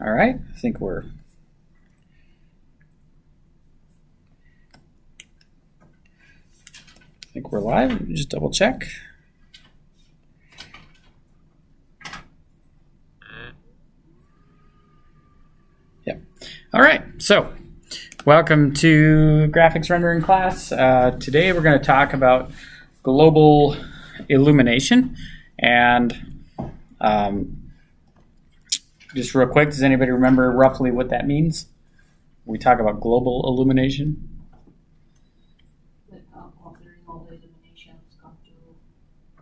All right, I think we're live. Just double check. Yeah. All right. So, welcome to graphics rendering class. Today we're going to talk about global illumination, and just real quick, does anybody remember roughly what that means? We talk about global illumination. Altering all the illuminations come to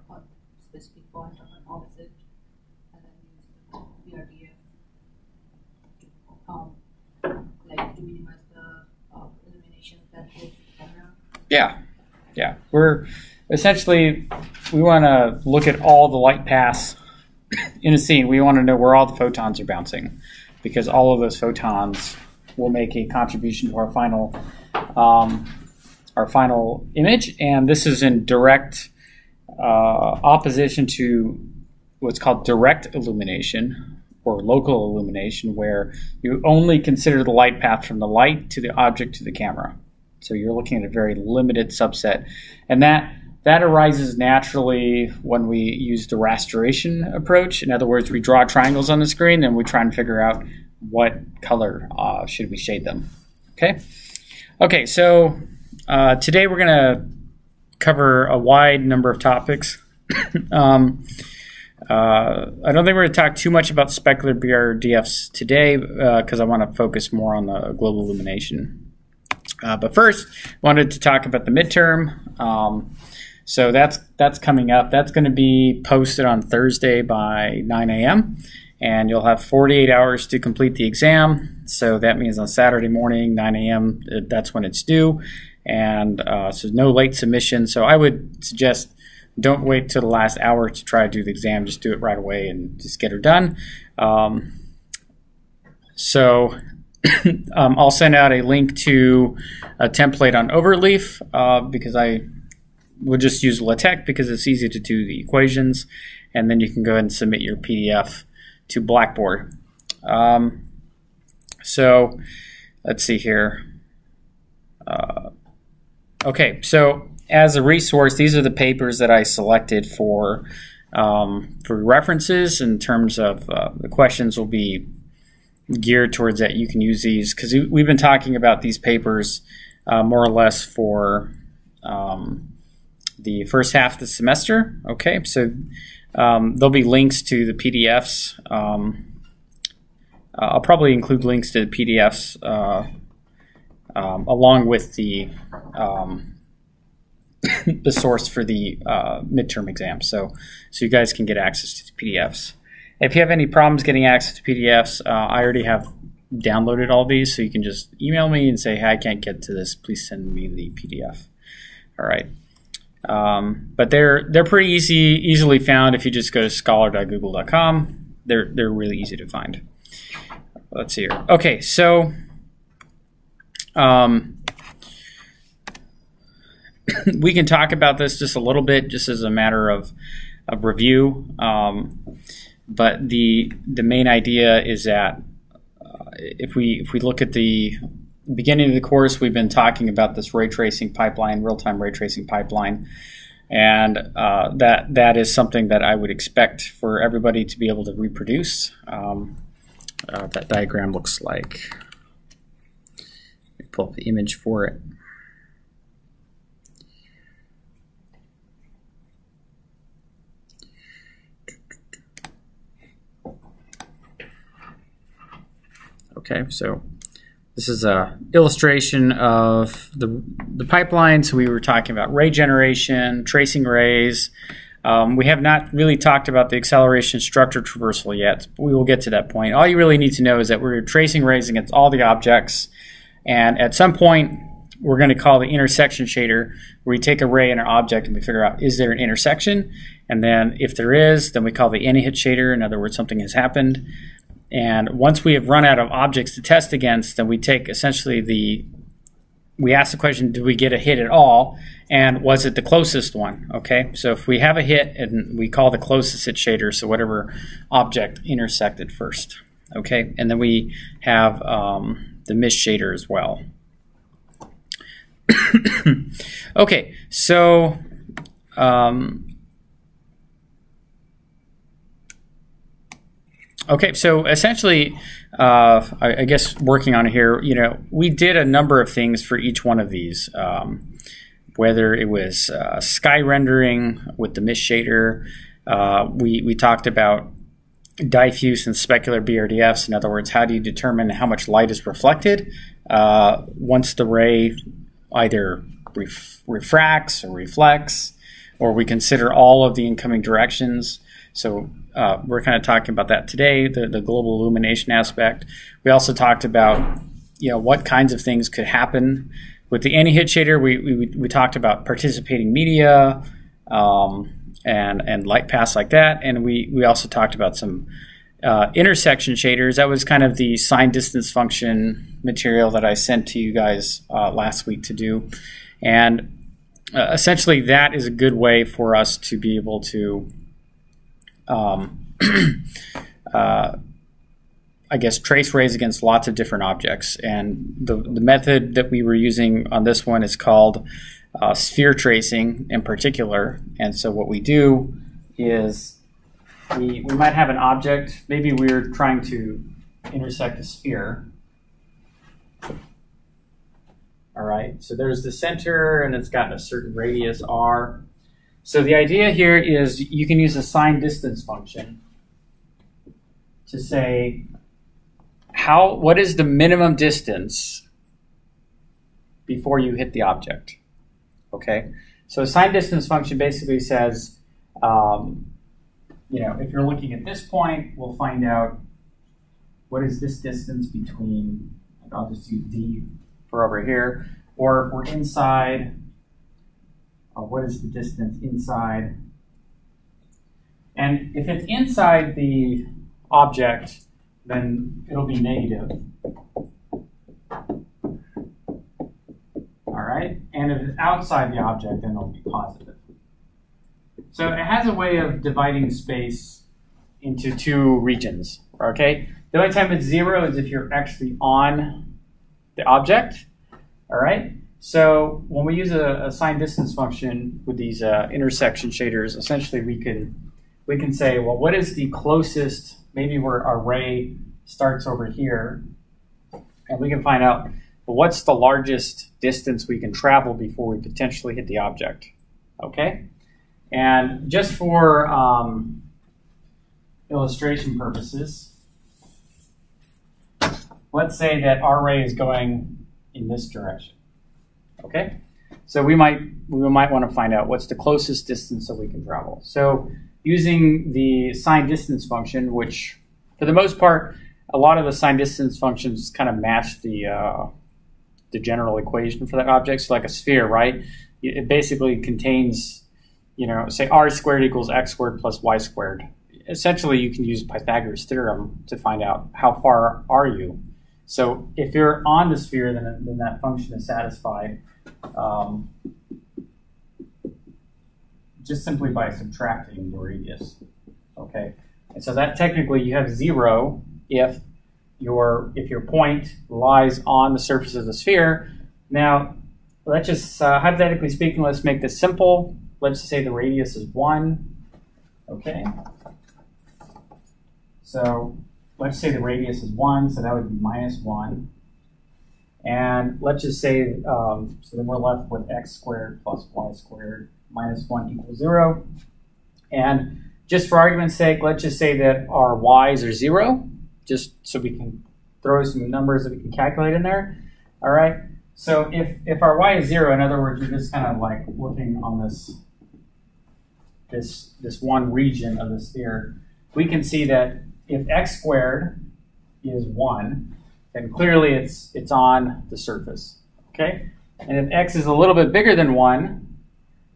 one specific point of an object, and then use the VRDF to minimize the illumination that goes to the camera. Yeah. We want to look at all the light paths in a scene. We want to know where all the photons are bouncing, because all of those photons will make a contribution to our final image. And this is in direct opposition to what's called direct illumination or local illumination, where you only consider the light path from the light to the object to the camera. So you're looking at a very limited subset, and that arises naturally when we use the rasterization approach. In other words, we draw triangles on the screen and we try and figure out what color should we shade them. Okay. So today we're going to cover a wide number of topics. I don't think we're going to talk too much about specular BRDFs today because I want to focus more on the global illumination. But first, I wanted to talk about the midterm. So that's coming up. That's going to be posted on Thursday by 9 a.m. and you'll have 48 hours to complete the exam. So that means on Saturday morning, 9 a.m., that's when it's due. And so no late submission. So I would suggest don't wait till the last hour to try to do the exam. Just do it right away and just get her done. I'll send out a link to a template on Overleaf because I would just use LaTeX because it's easy to do the equations, and then you can go ahead and submit your PDF to Blackboard. So let's see here. Okay, so as a resource, these are the papers that I selected for references. In terms of the questions will be geared towards that. You can use these because we've been talking about these papers more or less for the first half of the semester. Okay, so there'll be links to the PDFs. I'll probably include links to the PDFs along with the source for the midterm exam, so you guys can get access to the PDFs. If you have any problems getting access to PDFs, I already have downloaded all these, so you can just email me and say, hey, I can't get to this. Please send me the PDF. All right. But they're pretty easily found if you just go to scholar.google.com. They're really easy to find. Let's see here. Okay, so we can talk about this just a little bit, just as a matter of review. But the main idea is that if we look at the beginning of the course, we've been talking about this ray tracing pipeline, real-time ray tracing pipeline, and that is something that I would expect for everybody to be able to reproduce. That diagram looks like. Let me pull up the image for it. Okay, so this is an illustration of the pipeline. So we were talking about ray generation, tracing rays. We have not really talked about the acceleration structure traversal yet, but we will get to that point. All you really need to know is that we're tracing rays against all the objects, and at some point we're going to call the intersection shader, where we take a ray in our object and we figure out, is there an intersection? And then if there is, then we call the anti-hit shader. In other words, something has happened. And once we have run out of objects to test against, then we take essentially the we ask the question, did we get a hit at all? And was it the closest one? Okay, so if we have a hit, and we call the closest hit shader, so whatever object intersected first. Okay, and then we have the miss shader as well. Okay, so essentially, I guess working on it here, we did a number of things for each one of these. Whether it was sky rendering with the miss shader, we talked about diffuse and specular BRDFs. In other words, how do you determine how much light is reflected once the ray either refracts or reflects, or we consider all of the incoming directions. So we're kind of talking about that today, the global illumination aspect. We also talked about what kinds of things could happen with the anti-hit shader. We talked about participating media and light paths like that, and we also talked about some intersection shaders. That was kind of the sign distance function material that I sent to you guys last week to do, and essentially that is a good way for us to be able to I guess trace rays against lots of different objects. And the method that we were using on this one is called sphere tracing in particular. And so what we do is we might have an object, maybe we're trying to intersect a sphere. All right, so there's the center and it's got a certain radius r. So the idea here is you can use a sign distance function to say what is the minimum distance before you hit the object. Okay, so a sign distance function basically says, if you're looking at this point, we'll find out what is this distance between, I'll just use d for over here, or if we're inside, what is the distance inside? And if it's inside the object, then it'll be negative. All right, and if it's outside the object, then it'll be positive. So it has a way of dividing space into two regions, okay? The only time it's 0 is if you're actually on the object, all right? So when we use a sign distance function with these intersection shaders, essentially we can say, well, what is the closest, maybe where our ray starts over here, and we can find out, well, what's the largest distance we can travel before we potentially hit the object, okay? And just for illustration purposes, let's say that our ray is going in this direction. Okay, so we might want to find out what's the closest distance that we can travel. So using the sign distance function, which for the most part, a lot of the sign distance functions kind of match the general equation for that object. So like a sphere, right? It basically contains, say r squared equals x squared plus y squared. Essentially, you can use Pythagoras theorem to find out how far are you. So if you're on the sphere, then that function is satisfied just simply by subtracting the radius. Okay, and so that technically you have 0 if your point lies on the surface of the sphere. Now, let's just hypothetically speaking, let's make this simple. Let's just say the radius is 1. Okay, so let's say the radius is 1, so that would be -1. And let's just say, so then we're left with x squared plus y squared minus 1 equals 0. And just for argument's sake, let's just say that our y's are 0, just so we can throw some numbers that we can calculate in there. All right, so if our y is 0, in other words, we're just kind of like looking on this one region of the sphere, we can see that if x squared is 1, then clearly it's on the surface, okay? And if x is a little bit bigger than 1,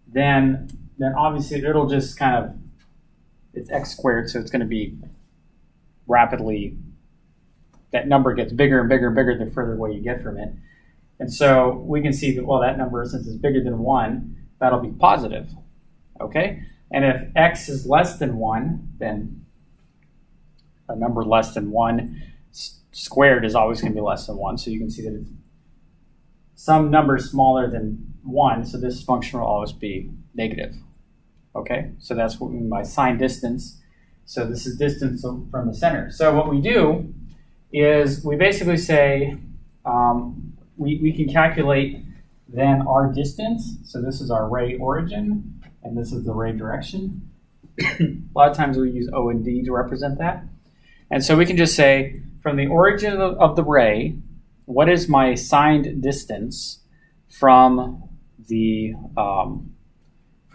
then obviously it'll just kind of, it's x squared, so it's going to be rapidly, that number gets bigger and bigger and bigger the further away you get from it. And so we can see that, well, that number, since it's bigger than 1, that'll be positive. Okay? And if x is less than 1, then a number less than 1 squared is always going to be less than 1. So you can see that it's some number smaller than 1, so this function will always be negative. Okay? So that's what we mean by sign distance. So this is distance from the center. So what we do is we basically say we can calculate then our distance. So this is our ray origin, and this is the ray direction. A lot of times we use O and D to represent that. And so we can just say, from the origin of the ray, what is my signed distance from the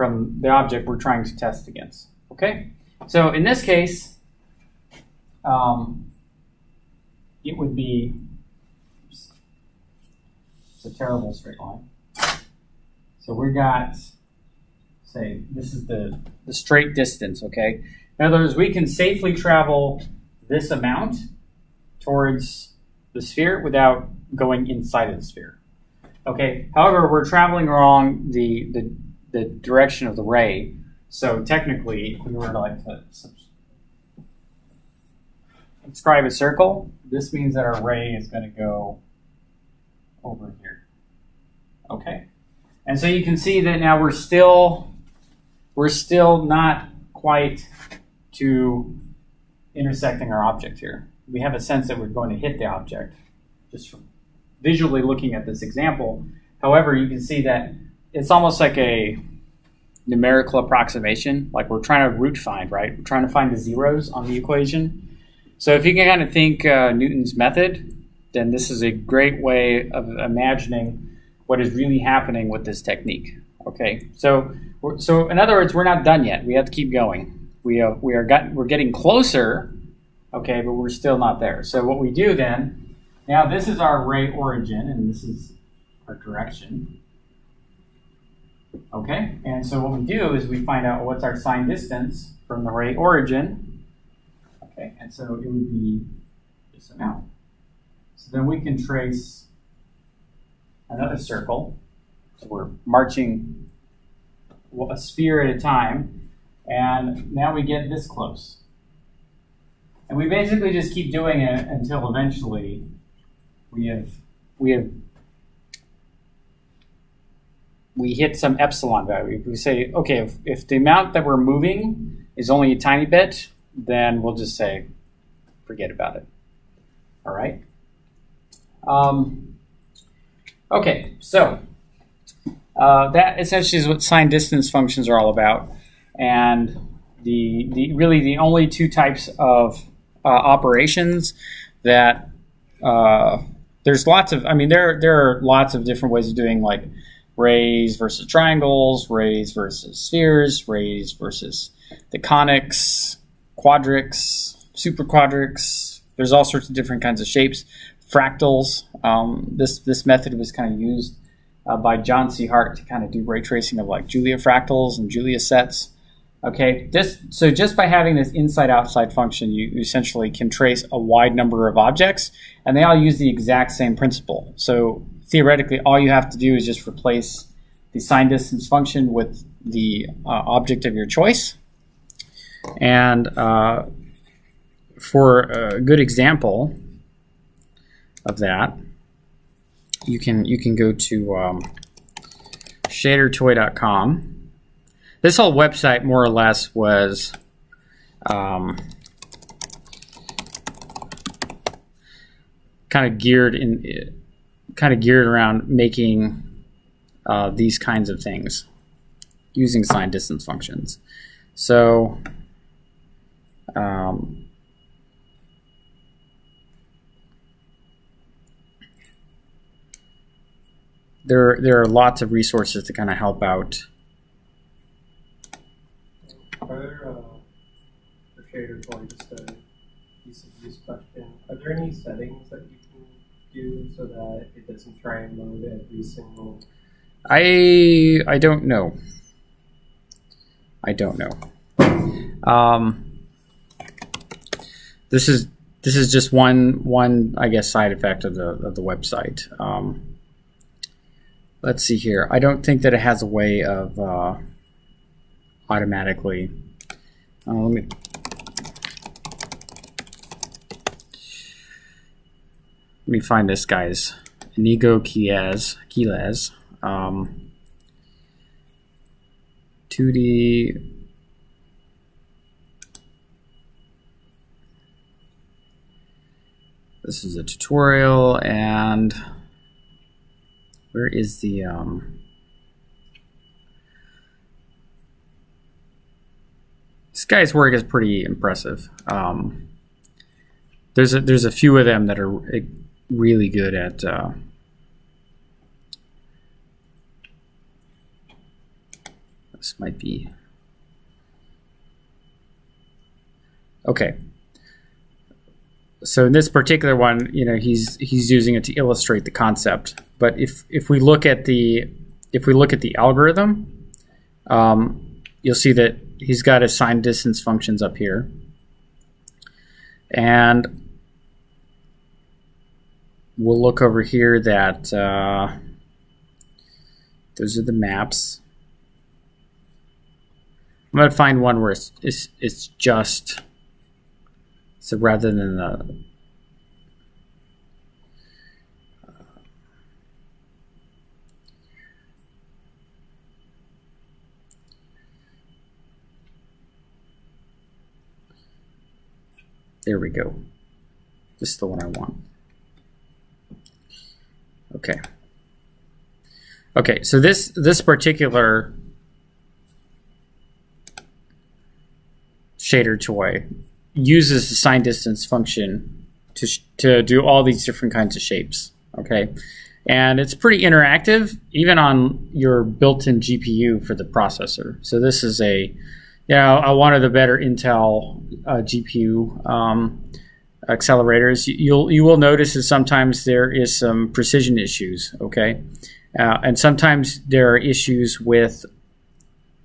object we're trying to test against? Okay? So in this case, it would be, oops, it's a terrible straight line. So we got, say, this is the straight distance, okay? In other words, we can safely travel this amount towards the sphere without going inside of the sphere. Okay, however, we're traveling along the direction of the ray, so technically, if we were to like to describe a circle, this means that our ray is going to go over here. Okay, and so you can see that now we're still not quite to intersecting our object here. We have a sense that we're going to hit the object just from visually looking at this example. However, you can see that it's almost like a numerical approximation, like we're trying to root find, right? We're trying to find the zeros on the equation. So if you can kind of think Newton's method, then this is a great way of imagining what is really happening with this technique. Okay, so in other words, we're not done yet. We have to keep going. We're getting closer, okay, but we're still not there. So what we do then, now this is our ray origin, and this is our direction. Okay, and so what we do is we find out what's our sign distance from the ray origin. Okay, and so it would be this amount. So then we can trace another circle. So we're marching a sphere at a time. And now we get this close. And we basically just keep doing it until eventually we hit some epsilon value. We say, okay, if the amount that we're moving is only a tiny bit, then we'll just say, forget about it. All right? Okay, so that essentially is what sign distance functions are all about. And really the only two types of operations that there's lots of, I mean, there are lots of different ways of doing, like rays versus triangles, rays versus spheres, rays versus the conics, quadrics, superquadrics. There's all sorts of different kinds of shapes. Fractals. This method was kind of used by John C. Hart to kind of do ray tracing of like Julia fractals and Julia sets. Okay, just by having this inside-outside function, you essentially can trace a wide number of objects, and they all use the exact same principle. So theoretically, all you have to do is just replace the sign distance function with the object of your choice. And for a good example of that, you can go to shadertoy.com. This whole website, more or less, was kind of geared around making these kinds of things using sign distance functions. So there are lots of resources to kind of help out. Are there, for Shader Toy, just a piece of use question, are there any settings that you can do so that it doesn't try and load every single? I don't know. I don't know. This is just one I guess side effect of the website. let's see here. I don't think that it has a way of automatically. Let me find this guy's Inigo Quiles. 2D. This is a tutorial, and where is the this guy's work is pretty impressive. There's a few of them that are really good at this might be okay. So in this particular one, you know, he's using it to illustrate the concept. But if we look at the algorithm, you'll see that he's got his signed distance functions up here, and we'll look over here that those are the maps. I'm going to find one where it's just. So rather than the there we go. This is the one I want. Okay. Okay, so this particular shader toy uses the sign distance function to do all these different kinds of shapes, okay? And it's pretty interactive, even on your built-in GPU for the processor. So this is one of the better Intel GPU accelerators. You will notice that sometimes there is some precision issues, okay? And sometimes there are issues with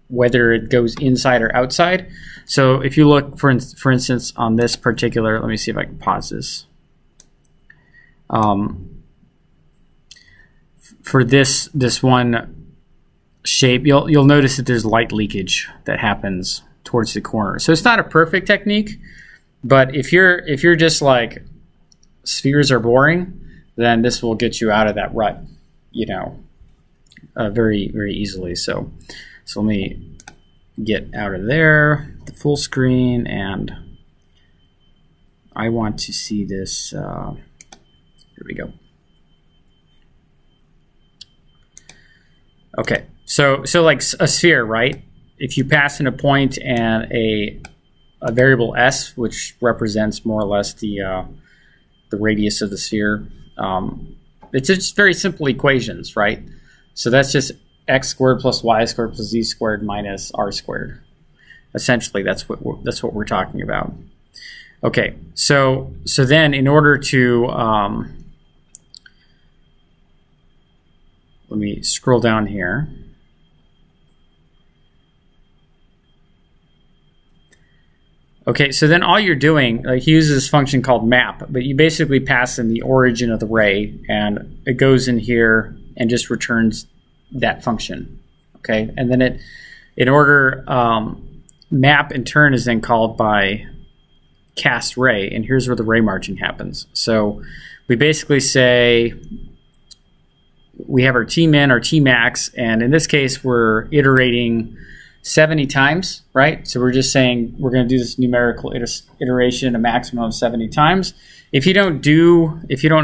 whether it goes inside or outside. So if you look, for instance, on this particular, let me see if I can pause this. For this one shape, you'll notice that there's light leakage that happens towards the corner. So it's not a perfect technique, but if you're just like spheres are boring, then this will get you out of that rut, you know, very, very easily. So let me get out of there, the full screen, and I want to see this. Here we go. Okay, so like a sphere, right? If you pass in a point and a variable s, which represents more or less the radius of the sphere, it's just very simple equations, right? So that's just x squared plus y squared plus z squared minus r squared. Essentially, that's what we're talking about. Okay, so then in order to let me scroll down here. Okay, so then all you're doing, like, he uses this function called map, but you basically pass in the origin of the ray, and it goes in here and just returns that function. Okay, and then in order map in turn is then called by cast ray, and here's where the ray marching happens. So we basically say we have our Tmin, our Tmax, and in this case we're iterating 70 times, right? So we're just saying we're going to do this numerical iteration a maximum of 70 times. If you don't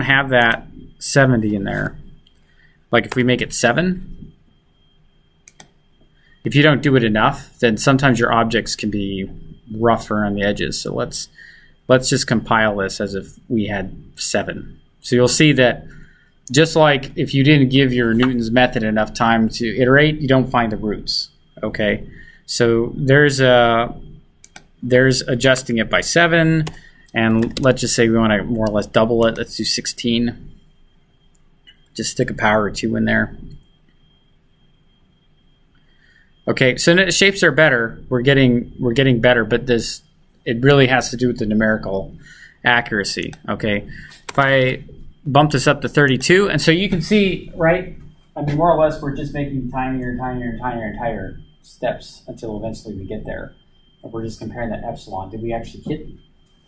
have that 70 in there, like if we make it 7, if you don't do it enough, then sometimes your objects can be rougher on the edges. So let's just compile this as if we had 7. So you'll see that just like if you didn't give your Newton's method enough time to iterate, you don't find the roots. Okay, so there's adjusting it by 7, and let's just say we want to more or less double it. Let's do 16. Just stick a power of 2 in there. Okay, so the shapes are better. We're getting better, but it really has to do with the numerical accuracy. Okay, if I bump this up to 32, and so you can see, right, I mean, more or less, we're just making tinier and tinier and tinier and tinier steps until eventually we get there. And we're just comparing that epsilon. Did we actually hit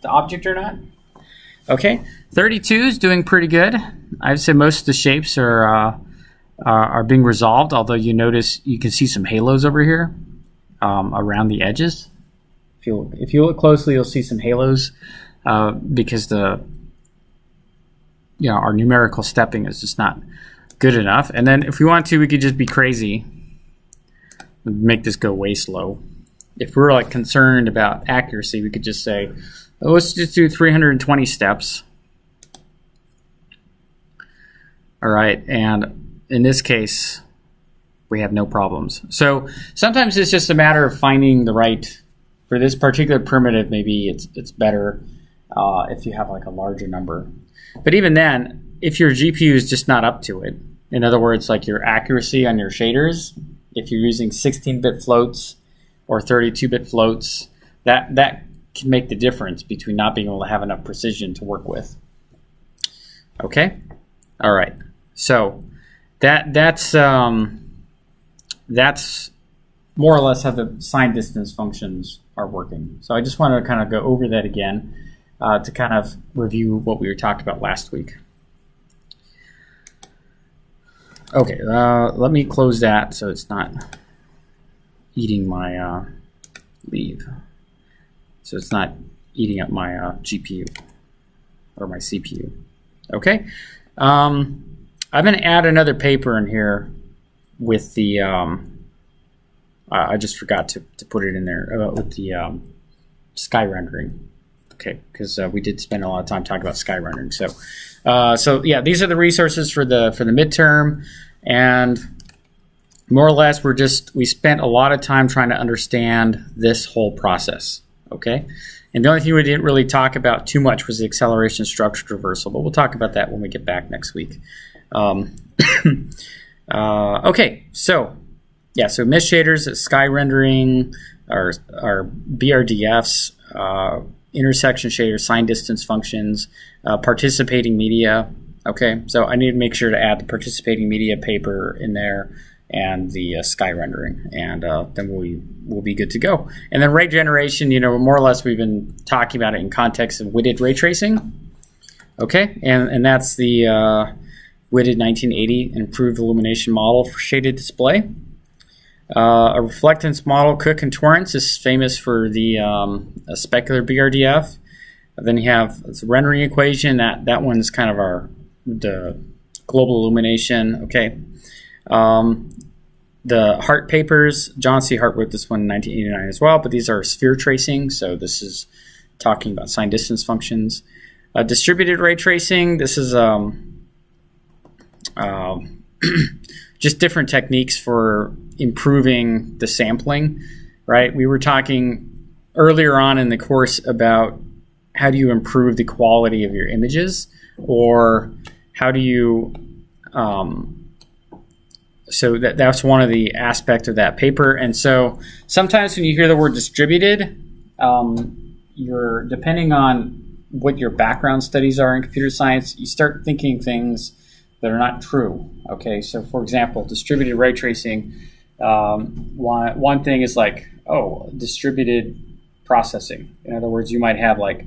the object or not? Okay, 32 is doing pretty good. I'd say most of the shapes are being resolved, although you notice you can see some halos over here around the edges. If you look closely, you'll see some halos because our numerical stepping is just not good enough. And then if we want to, we could just be crazy, make this go way slow. If we're like concerned about accuracy, we could just say, oh, let's just do 320 steps. All right, and in this case, we have no problems. So sometimes it's just a matter of finding the right, for this particular primitive, maybe it's better if you have like a larger number. But even then, if your GPU is just not up to it, in other words, like your accuracy on your shaders, if you're using 16-bit floats or 32-bit floats, that can make the difference between not being able to have enough precision to work with. Okay? All right. So that's more or less how the sign distance functions are working. So I just want to kind of go over that again to kind of review what we were talking about last week. Okay, let me close that so it's not eating my leave. So it's not eating up my GPU or my CPU. Okay, I'm going to add another paper in here with the, I just forgot to put it in there, with the sky rendering. Okay, because we did spend a lot of time talking about sky rendering. So yeah, these are the resources for the midterm, and more or less we spent a lot of time trying to understand this whole process. Okay, and the only thing we didn't really talk about too much was the acceleration structured reversal, but we'll talk about that when we get back next week. Okay, so yeah, so mesh shaders, sky rendering, our BRDFs, intersection shaders, sign distance functions, participating media. Okay, so I need to make sure to add the participating media paper in there and the sky rendering, and then we'll be good to go. And then ray generation, more or less we've been talking about it in context of Whitted ray tracing. Okay, and that's the Whitted 1980 improved illumination model for shaded display. A reflectance model, Cook and Torrance, is famous for the specular BRDF. Then you have the rendering equation. That one's kind of the global illumination. Okay. The Hart papers, John C. Hart wrote this one in 1989 as well, but these are sphere tracing, so this is talking about sign distance functions. Distributed ray tracing, this is just different techniques for improving the sampling, right? We were talking earlier on in the course about how do you improve the quality of your images, or how do you so that's one of the aspects of that paper. And so sometimes when you hear the word distributed, you're depending on what your background studies are in computer science, you start thinking things that are not true. Okay, so for example, distributed ray tracing, one thing is like, distributed processing. In other words, you might have like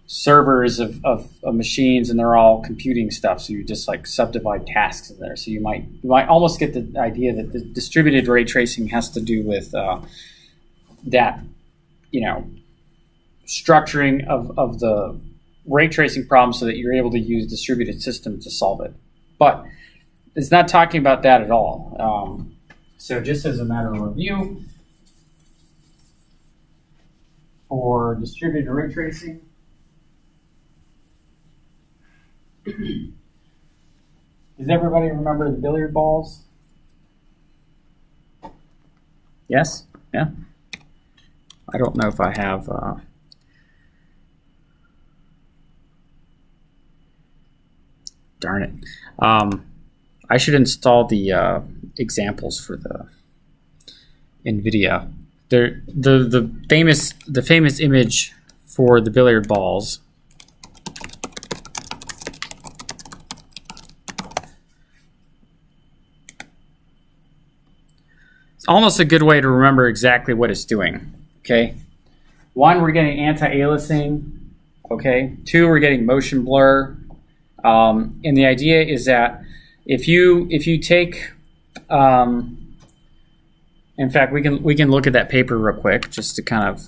servers of machines, and they're all computing stuff, so you just like subdivide tasks in there. So you might almost get the idea that the distributed ray tracing has to do with that, structuring of the ray tracing problem so that you're able to use distributed systems to solve it. But it's not talking about that at all. So just as a matter of review, for distributed ray tracing, does everybody remember the billiard balls? Yes? Yeah? I don't know if I have... darn it. I should install the examples for the NVIDIA. The famous image for the billiard balls almost a good way to remember exactly what it's doing. Okay. 1, we're getting anti-aliasing. Okay. 2, we're getting motion blur. And the idea is that if you take, in fact, we can look at that paper real quick just to kind of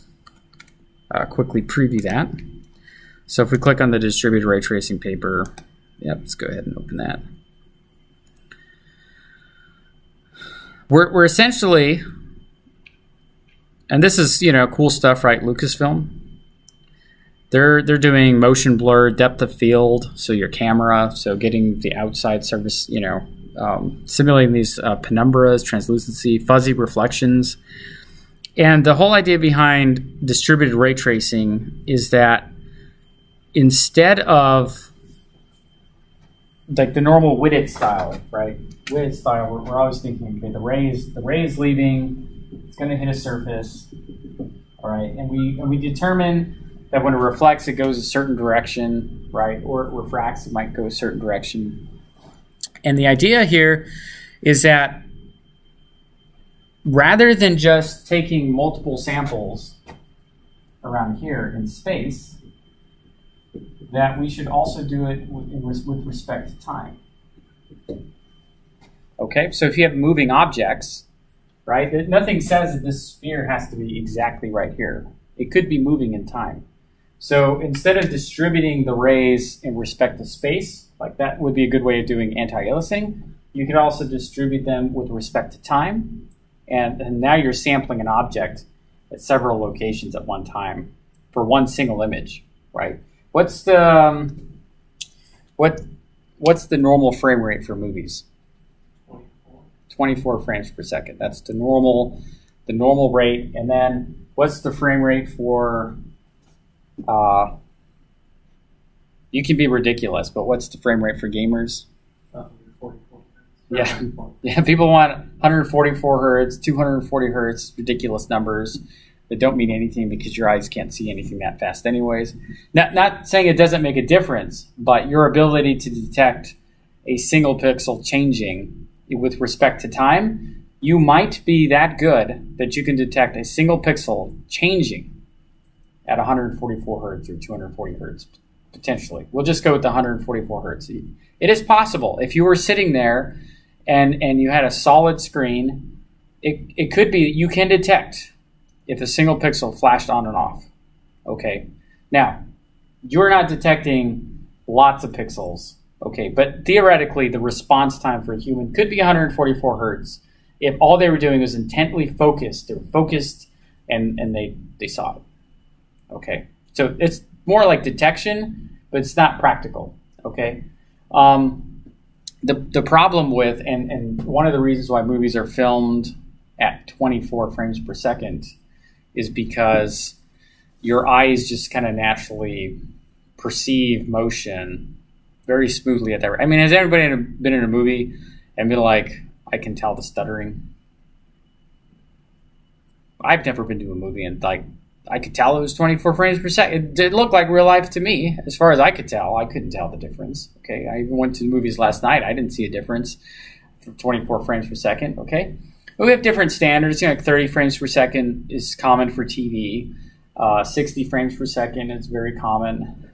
quickly preview that. So if we click on the distributed ray tracing paper, let's go ahead and open that. We're essentially, and this is cool stuff, right? Lucasfilm. They're doing motion blur, depth of field, so your camera, so getting the outside surface, simulating these penumbras, translucency, fuzzy reflections. And the whole idea behind distributed ray tracing is that instead of like the normal Whitted style, right? Whitted style, we're always thinking, okay, the ray is leaving, it's going to hit a surface, all right, and we determine that when it reflects, it goes a certain direction, right? Or it refracts, it might go a certain direction. And the idea here is that rather than just taking multiple samples around here in space, that we should also do it with respect to time. Okay, so if you have moving objects, right, nothing says that this sphere has to be exactly right here. It could be moving in time. So instead of distributing the rays in respect to space, like that would be a good way of doing anti-aliasing, you could also distribute them with respect to time. And now you're sampling an object at several locations at one time for one single image, right? What's the normal frame rate for movies? 24 frames per second. That's the normal rate. And then what's the frame rate for? You can be ridiculous, but what's the frame rate for gamers? 144 hertz. Yeah. People want 144 hertz, 240 hertz, ridiculous numbers that don't mean anything because your eyes can't see anything that fast anyways. Not saying it doesn't make a difference, but your ability to detect a single pixel changing with respect to time, you might be that good that you can detect a single pixel changing at 144 hertz or 240 hertz, potentially. We'll just go with the 144 hertz. It is possible. If you were sitting there and you had a solid screen, it could be that you can detect if a single pixel flashed on and off. Okay. Now, you're not detecting lots of pixels, okay, but theoretically the response time for a human could be 144 hertz if all they were doing was intently focused. They were focused and they saw it. Okay, so it's more like detection, but it's not practical. Okay, the problem with and one of the reasons why movies are filmed at 24 frames per second is because your eyes just kind of naturally perceive motion very smoothly at that rate. I mean, has everybody been in a movie and been like, I can tell the stuttering? I've never been to a movie and like, I could tell it was 24 frames per second. It looked like real life to me, as far as I could tell. I couldn't tell the difference. Okay, I even went to the movies last night. I didn't see a difference for 24 frames per second. Okay, but we have different standards. Like 30 frames per second is common for TV. 60 frames per second is very common.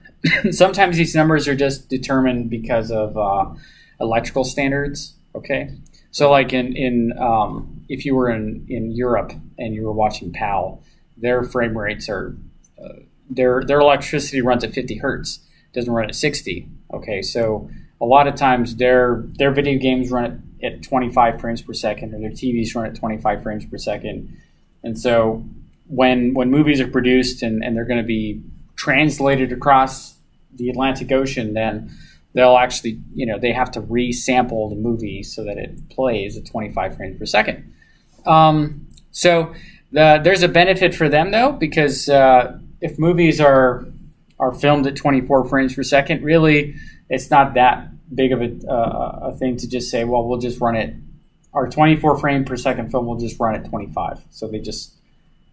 Sometimes these numbers are just determined because of electrical standards. Okay, so like in if you were in Europe and you were watching PAL. Their frame rates are, their electricity runs at 50 hertz, doesn't run at 60. Okay, so a lot of times their video games run at 25 frames per second, or their TVs run at 25 frames per second. And so when movies are produced and they're going to be translated across the Atlantic Ocean, then they'll actually, they have to resample the movie so that it plays at 25 frames per second. There's a benefit for them, though, because if movies are filmed at 24 frames per second, really, it's not that big of a thing to just say, well, we'll just run it. Our 24 frame per second film will just run at 25. So they just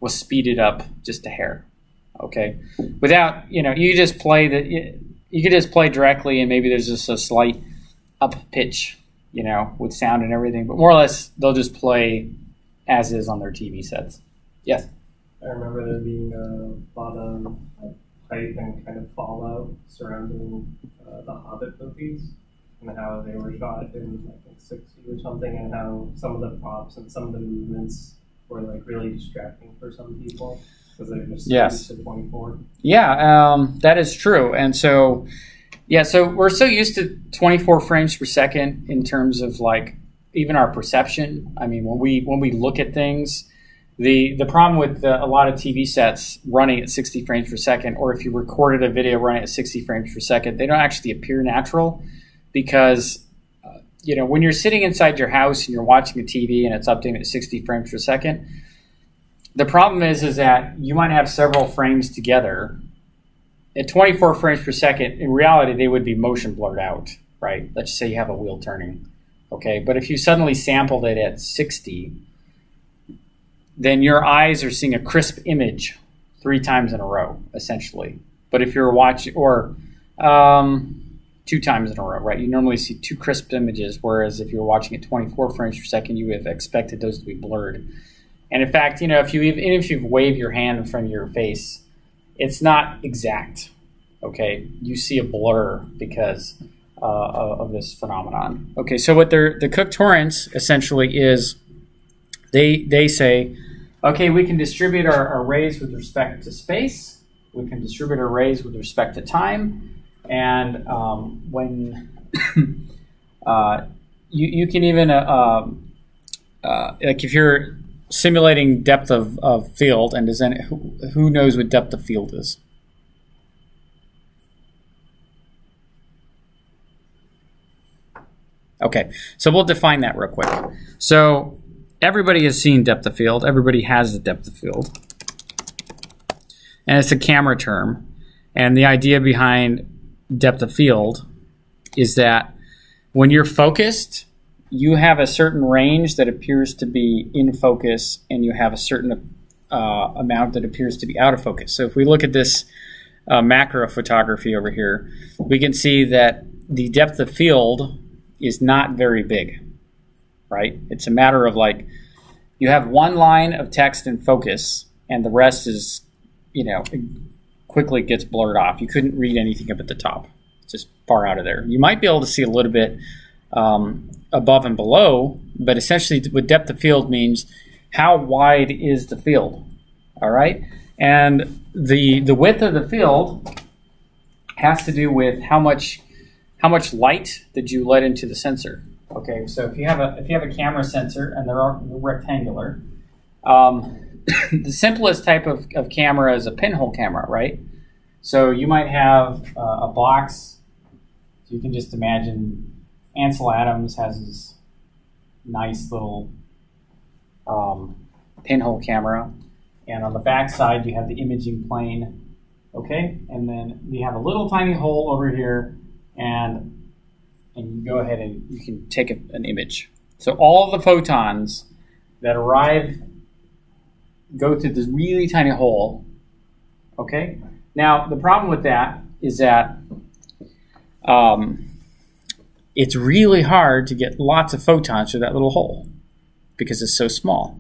will speed it up just a hair. Okay, without you just play you could just play directly, and maybe there's just a slight up pitch, with sound and everything. But more or less, they'll just play as is on their TV sets. Yes? I remember there being a lot of hype and kind of fallout surrounding the Hobbit movies and how they were shot in, I think, 60 or something, and how some of the props and some of the movements were like really distracting for some people because they're just used to 24. Yeah, that is true. And so, yeah, so we're so used to 24 frames per second in terms of like even our perception. I mean, when we look at things, the problem with a lot of TV sets running at 60 frames per second, or if you recorded a video running at 60 frames per second, they don't actually appear natural because, when you're sitting inside your house and you're watching a TV and it's updating at 60 frames per second, the problem is that you might have several frames together. At 24 frames per second, in reality, they would be motion blurred out, right? Let's just say you have a wheel turning, okay? But if you suddenly sampled it at 60, then your eyes are seeing a crisp image 3 times in a row, essentially. But if you're watching, or 2 times in a row, right? You normally see 2 crisp images, whereas if you're watching at 24 frames per second, you would have expected those to be blurred. And in fact, if you wave your hand in front of your face, it's not exact, okay? You see a blur because of this phenomenon. Okay, so what the Cook torrents essentially is, they say, okay, we can distribute our rays with respect to space, we can distribute our rays with respect to time, and when you can even, like if you're simulating depth of field, and who knows what depth of field is? Okay, so we'll define that real quick. So everybody has seen depth of field. Everybody has the depth of field. And it's a camera term. And the idea behind depth of field is that when you're focused, you have a certain range that appears to be in focus, and you have a certain amount that appears to be out of focus. So if we look at this macro photography over here, we can see that the depth of field is not very big, right? It's a matter of like, you have one line of text in focus, and the rest is, it quickly gets blurred off. You couldn't read anything up at the top. It's just far out of there. You might be able to see a little bit above and below, but essentially what depth of field means, how wide is the field, all right? And the width of the field has to do with how much light did you let into the sensor. Okay, so if you have a camera sensor and they're rectangular, the simplest type of camera is a pinhole camera, right? So you might have a box. So you can just imagine Ansel Adams has his nice little pinhole camera, and on the back side you have the imaging plane, okay? And then you have a little tiny hole over here, and you go ahead and you can take an image. So all the photons that arrive go through this really tiny hole, okay? Now, the problem with that is that it's really hard to get lots of photons through that little hole because it's so small,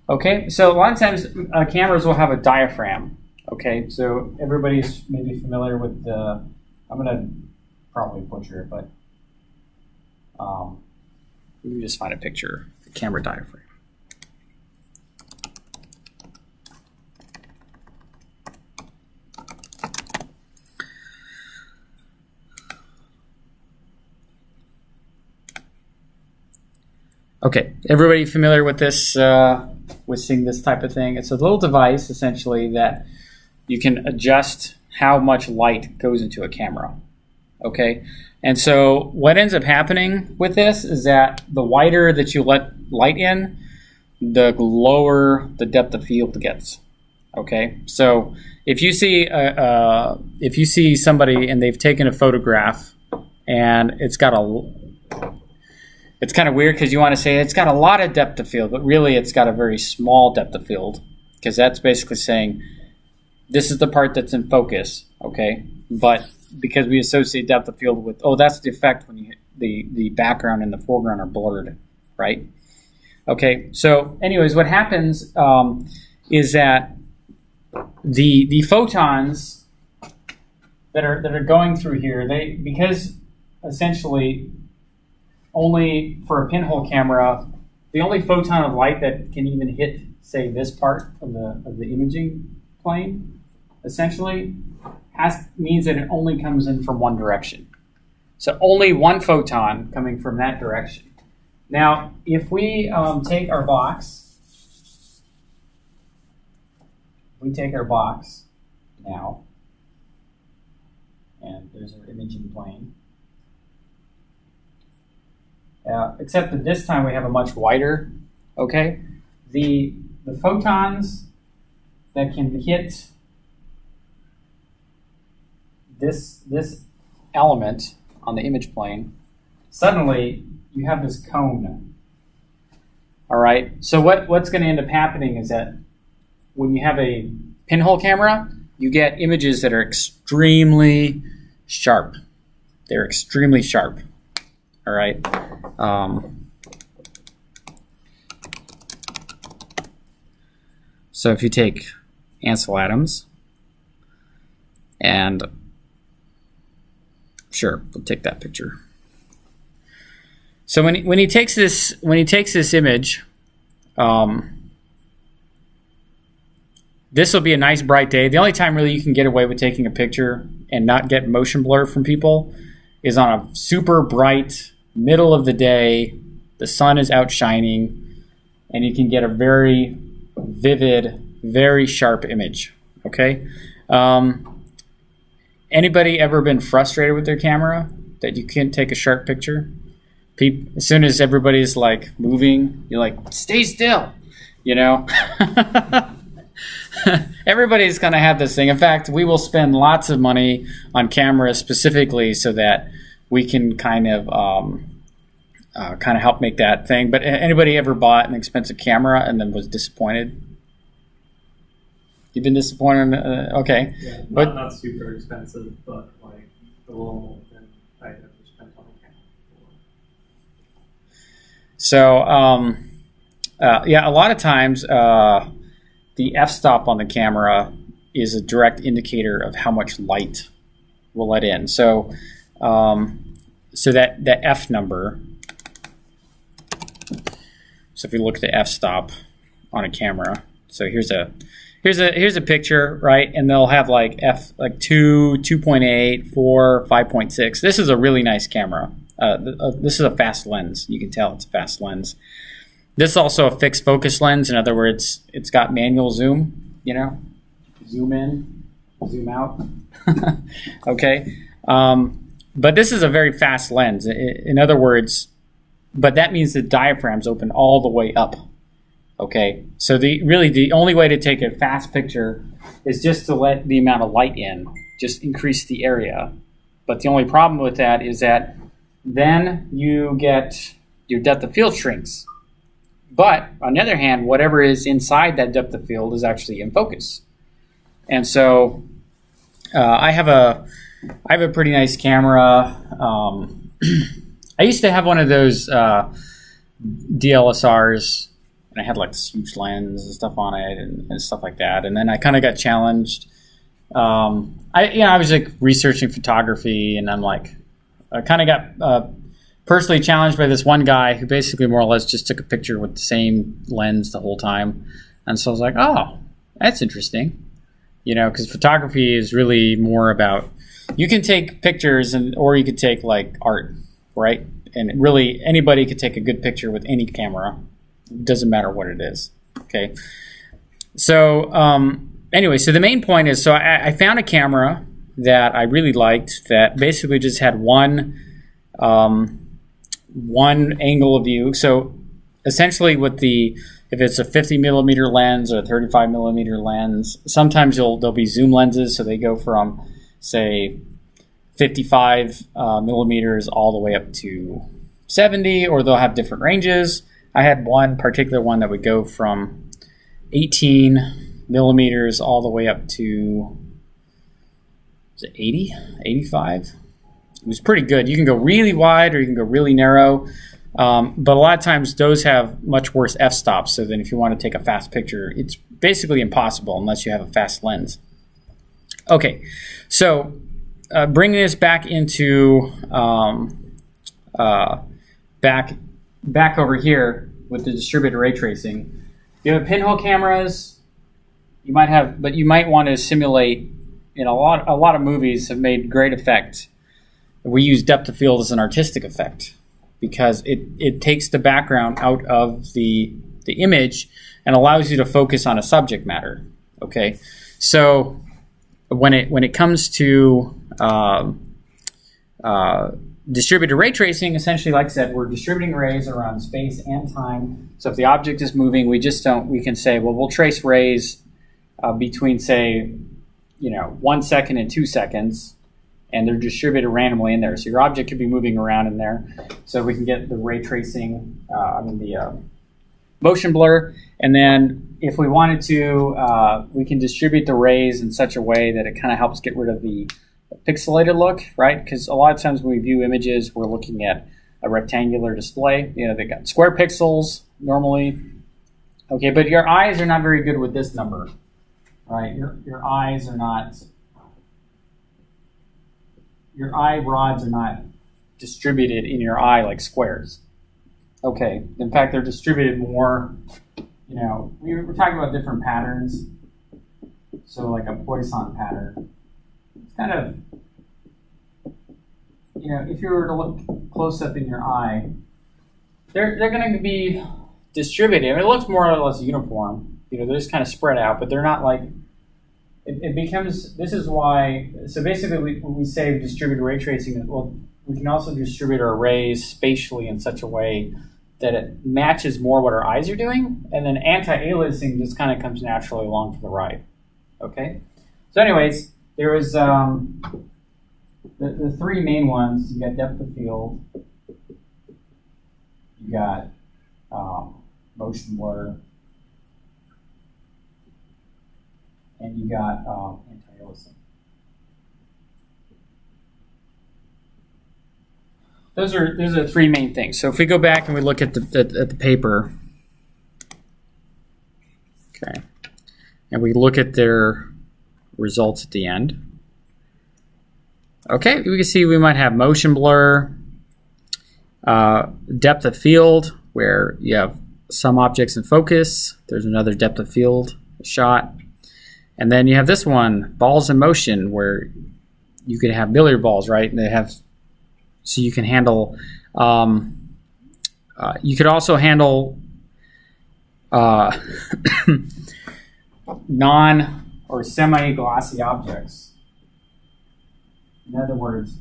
okay? So a lot of times cameras will have a diaphragm, okay? So everybody's maybe familiar with the, I'm going to probably butcher it, but let me just find a picture of the camera diaphragm. Okay, everybody familiar with this, with seeing this type of thing? It's a little device, essentially, that you can adjust how much light goes into a camera, okay? And so what ends up happening with this is that the wider that you let light in, the lower the depth of field gets, okay? So if you see somebody and they've taken a photograph and it's got it's kind of weird because you want to say it's got a lot of depth of field, but really it's got a very small depth of field, because that's basically saying this is the part that's in focus, okay? But because we associate depth of field with, oh, that's the effect when you hit the background and the foreground are blurred, right? Okay, so anyways, what happens is that the photons that are going through here, because essentially only for a pinhole camera, the only photon of light that can even hit, say, this part of the imaging plane, essentially, means that it only comes in from one direction. So only one photon coming from that direction. Now, if we take our box, now, and there's our imaging plane. Except that this time we have a much wider, okay? The photons that can hit this element on the image plane, suddenly you have this cone. All right, so what's going to end up happening is that when you have a pinhole camera, you get images that are extremely sharp. They're extremely sharp. All right. So if you take Ansel Adams, and sure, we'll take that picture. So when he takes this image, this will be a nice bright day. The only time really you can get away with taking a picture and not get motion blur from people is on a super bright middle of the day. The sun is out shining, and you can get a very vivid, very sharp image. Okay. Anybody ever been frustrated with their camera that you can't take a sharp picture? As soon as everybody's like moving, you're like, stay still, you know? Everybody's going to have this thing. In fact, we will spend lots of money on cameras specifically so that we can kind of help make that thing. But anybody ever bought an expensive camera and then was disappointed? You've been disappointed? Okay. Yeah, not super expensive, but like a little more than I ever spent on a camera before. So, yeah, a lot of times the f-stop on the camera is a direct indicator of how much light will let in. So, so that f number. So if we look at the f-stop on a camera, so here's a picture, right? And they'll have like 2, 2.8, 4, 5.6. This is a really nice camera. This is a fast lens. You can tell it's a fast lens. This is also a fixed focus lens. In other words, it's got manual zoom, you know, zoom in, zoom out. Okay. But this is a very fast lens. In other words, but that means the diaphragm's open all the way up. Okay. So really the only way to take a fast picture is just to let the amount of light in, just increase the area. But the only problem with that is that then you get your depth of field shrinks. But on the other hand, whatever is inside that depth of field is actually in focus. And so I have a pretty nice camera. I used to have one of those DSLRs, and I had like this huge lens and stuff on it and stuff like that. And then I kind of got challenged. I was like researching photography, and I'm like, I kind of got personally challenged by this one guy who basically more or less just took a picture with the same lens the whole time. And so I was like, oh, that's interesting. You know, because photography is really more about, you can take pictures or you could take like art, right? And really anybody could take a good picture with any camera. It doesn't matter what it is. Okay. So anyway, so the main point is, so I found a camera that I really liked that basically just had one angle of view. So essentially if it's a 50 millimeter lens or a 35 millimeter lens, sometimes there'll be zoom lenses. So they go from, say, 55 millimeters all the way up to 70, or they'll have different ranges. I had one particular one that would go from 18 millimeters all the way up to, is it 80, 85? It was pretty good. You can go really wide or you can go really narrow. But a lot of times those have much worse f-stops, so then if you want to take a fast picture, it's basically impossible unless you have a fast lens. Okay, so bringing this back into back over here with the distributed ray tracing. You have pinhole cameras. You might have, but you might want to simulate. A lot of movies have made great effect. We use depth of field as an artistic effect because it takes the background out of the image and allows you to focus on a subject matter. Okay, so when it comes to distributed ray tracing, essentially, like I said, we're distributing rays around space and time. So if the object is moving, we can say, well, we'll trace rays between, say, 1 second and 2 seconds, and they're distributed randomly in there. So your object could be moving around in there. So we can get the ray tracing, the motion blur. And then if we wanted to, we can distribute the rays in such a way that it kind of helps get rid of the pixelated look, right? Because a lot of times when we view images, we're looking at a rectangular display. They got square pixels normally. Okay, but your eyes are not very good with this number, right? Your eyes are not, your eye rods are not distributed in your eye like squares. Okay, in fact, they're distributed more, we're talking about different patterns. So like a Poisson pattern. It's kind of, if you were to look close up in your eye, they're going to be distributed. I mean, it looks more or less uniform. They're just kind of spread out, but they're not like, it becomes, this is why, so basically when we say distributed ray tracing, well, we can also distribute our rays spatially in such a way that it matches more what our eyes are doing, and then anti-aliasing just kind of comes naturally along for the ride. Okay? So anyways, there was the three main ones. You got depth of field, you got motion blur, and you got anti-aliasing. Those are three main things. So if we go back and we look at the paper, okay, and we look at their results at the end, okay, we can see we might have motion blur, depth of field, where you have some objects in focus. There's another depth of field shot. And then you have this one, balls in motion, where you could have billiard balls, right? And they have, so you can handle, you could also handle non or semi-glossy objects. In other words,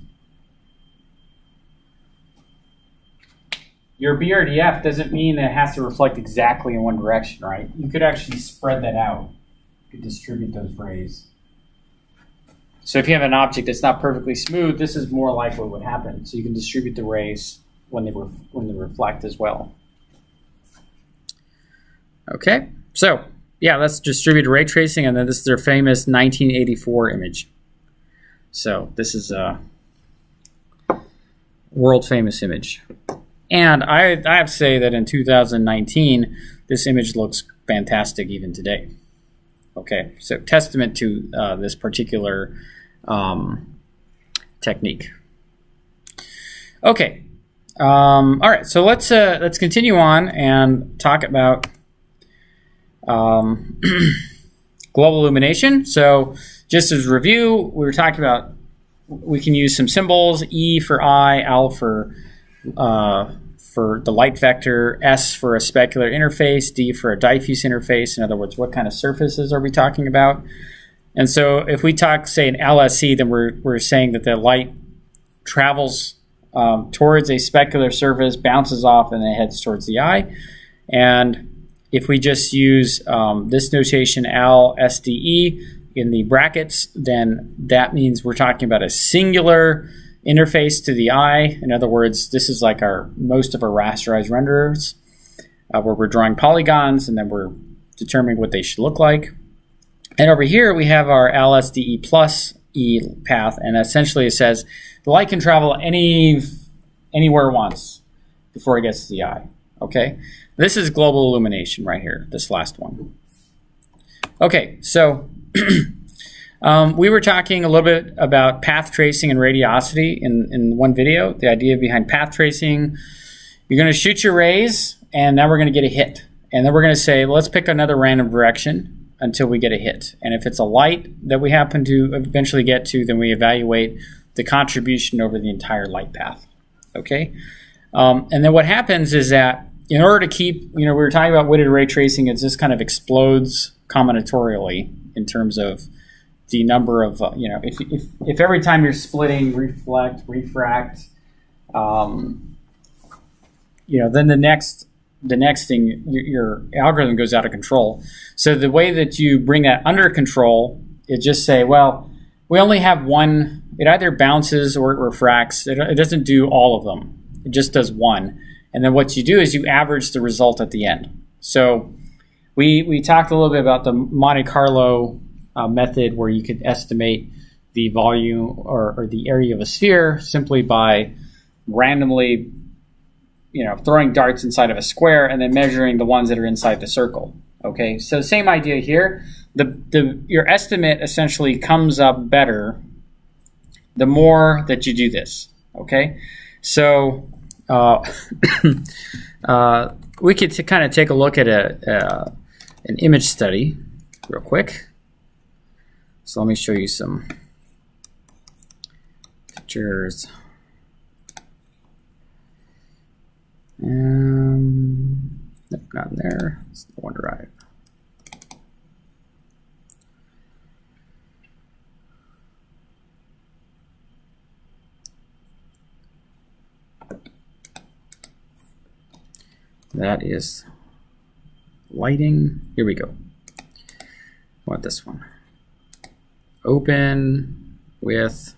your BRDF doesn't mean that it has to reflect exactly in one direction, right? You could actually spread that out. You could distribute those rays. So if you have an object that's not perfectly smooth, this is more likely what would happen. So you can distribute the rays when they reflect as well. Okay, so yeah, that's distributed ray tracing, and then this is their famous 1984 image. So this is a world famous image. And I have to say that in 2019, this image looks fantastic even today. Okay, so testament to this particular technique. Okay, all right. So let's continue on and talk about global illumination. So just as a review, we were talking about we can use some symbols: E for eye, L for the light vector, S for a specular interface, D for a diffuse interface. In other words, what kind of surfaces are we talking about? And so if we talk, say, an LSC, then we're saying that the light travels towards a specular surface, bounces off, and then heads towards the eye. And if we just use this notation, L, S, D, E, in the brackets, then that means we're talking about a singular interface to the eye. In other words, this is like most of our rasterized renderers, where we're drawing polygons and then we're determining what they should look like. And over here we have our LSDE plus E path, and essentially it says the light can travel anywhere it wants before it gets to the eye. Okay, this is global illumination right here, this last one. Okay, so we were talking a little bit about path tracing and radiosity in one video. The idea behind path tracing, you're going to shoot your rays, and now we're going to get a hit. And then we're going to say, let's pick another random direction until we get a hit. And if it's a light that we happen to eventually get to, then we evaluate the contribution over the entire light path. Okay? And then what happens is that in order to keep, we were talking about weighted ray tracing, it just kind of explodes combinatorially in terms of the number of, if every time you're splitting, reflect, refract, then the next thing, your algorithm goes out of control. So the way that you bring that under control is just say, well, we only have one. It either bounces or it refracts. It doesn't do all of them. It just does one. And then what you do is you average the result at the end. So we talked a little bit about the Monte Carlo method, where you could estimate the volume or the area of a sphere simply by randomly throwing darts inside of a square and then measuring the ones that are inside the circle. Okay, so same idea here. Your estimate essentially comes up better the more that you do this. Okay, so we could kind of take a look at an image study real quick. So let me show you some pictures. Nope, not in there. It's the OneDrive. That is lighting. Here we go. I want this one. Open with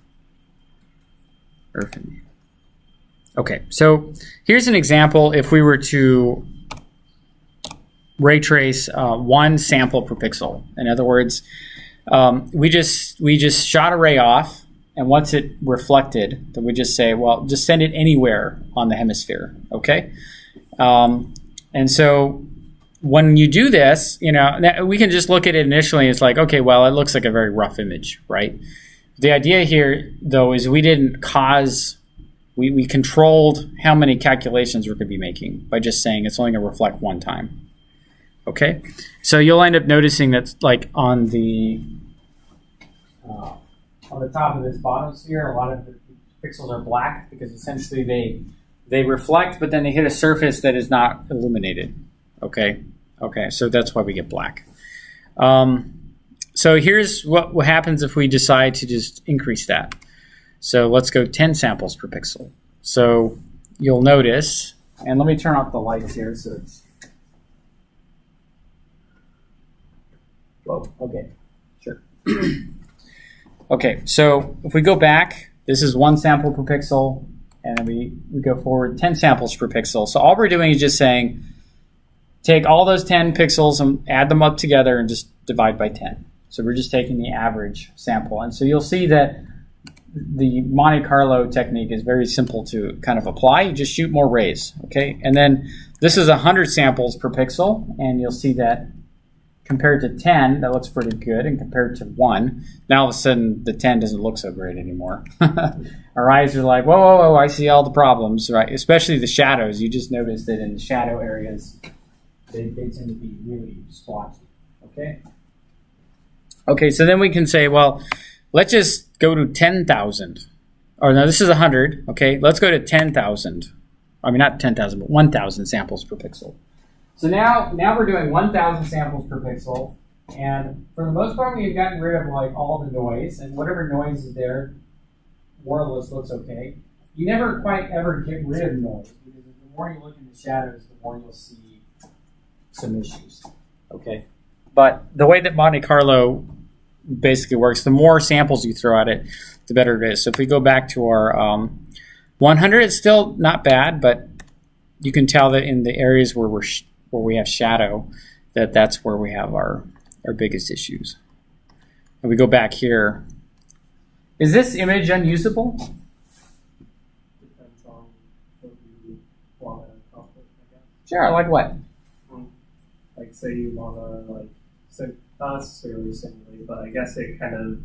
Earth. Okay, so here's an example. If we were to ray trace one sample per pixel, in other words, we just shot a ray off, and once it reflected, then we just say, well, just send it anywhere on the hemisphere. Okay, and so when you do this, we can just look at it initially. It's like, okay, well, it looks like a very rough image, right? The idea here, though, is we didn't cause. We controlled how many calculations we're going to be making by just saying it's only going to reflect one time. Okay, so you'll end up noticing that's like on the top of this bottom sphere, a lot of the pixels are black because essentially they reflect, but then they hit a surface that is not illuminated. Okay, so that's why we get black. So here's what happens if we decide to just increase that. So let's go 10 samples per pixel. So you'll notice, and let me turn off the lights here so it's... Whoa, okay, sure. Okay, so if we go back, this is 1 sample per pixel, and then we go forward 10 samples per pixel. So all we're doing is just saying, take all those 10 pixels and add them up together and just divide by 10. So we're just taking the average sample. And so you'll see that the Monte Carlo technique is very simple to kind of apply. You just shoot more rays, okay? And then this is 100 samples per pixel, and you'll see that compared to 10, that looks pretty good, and compared to 1, now all of a sudden the 10 doesn't look so great anymore. Our eyes are like, whoa, whoa, whoa, I see all the problems, right? Especially the shadows. You just notice that in the shadow areas, they tend to be really splotchy, okay? Okay, so then we can say, well, let's just go to 10,000. Or no, this is 100. Okay, let's go to 10,000. I mean, not 10,000, but 1,000 samples per pixel. So now we're doing 1,000 samples per pixel, and for the most part, we've gotten rid of like all the noise, and whatever noise is there, more or less looks okay. You never quite ever get rid of noise, because the more you look in the shadows, the more you'll see some issues. Okay, but the way that Monte Carlo basically works, the more samples you throw at it, the better it is. So if we go back to our 100, it's still not bad, but you can tell that in the areas where we have shadow, that's where we have our biggest issues. And we go back here. Is this image unusable? Depends on what you want to Sure, like what? Like, say you want to, like, not necessarily simulate, but I guess it kind of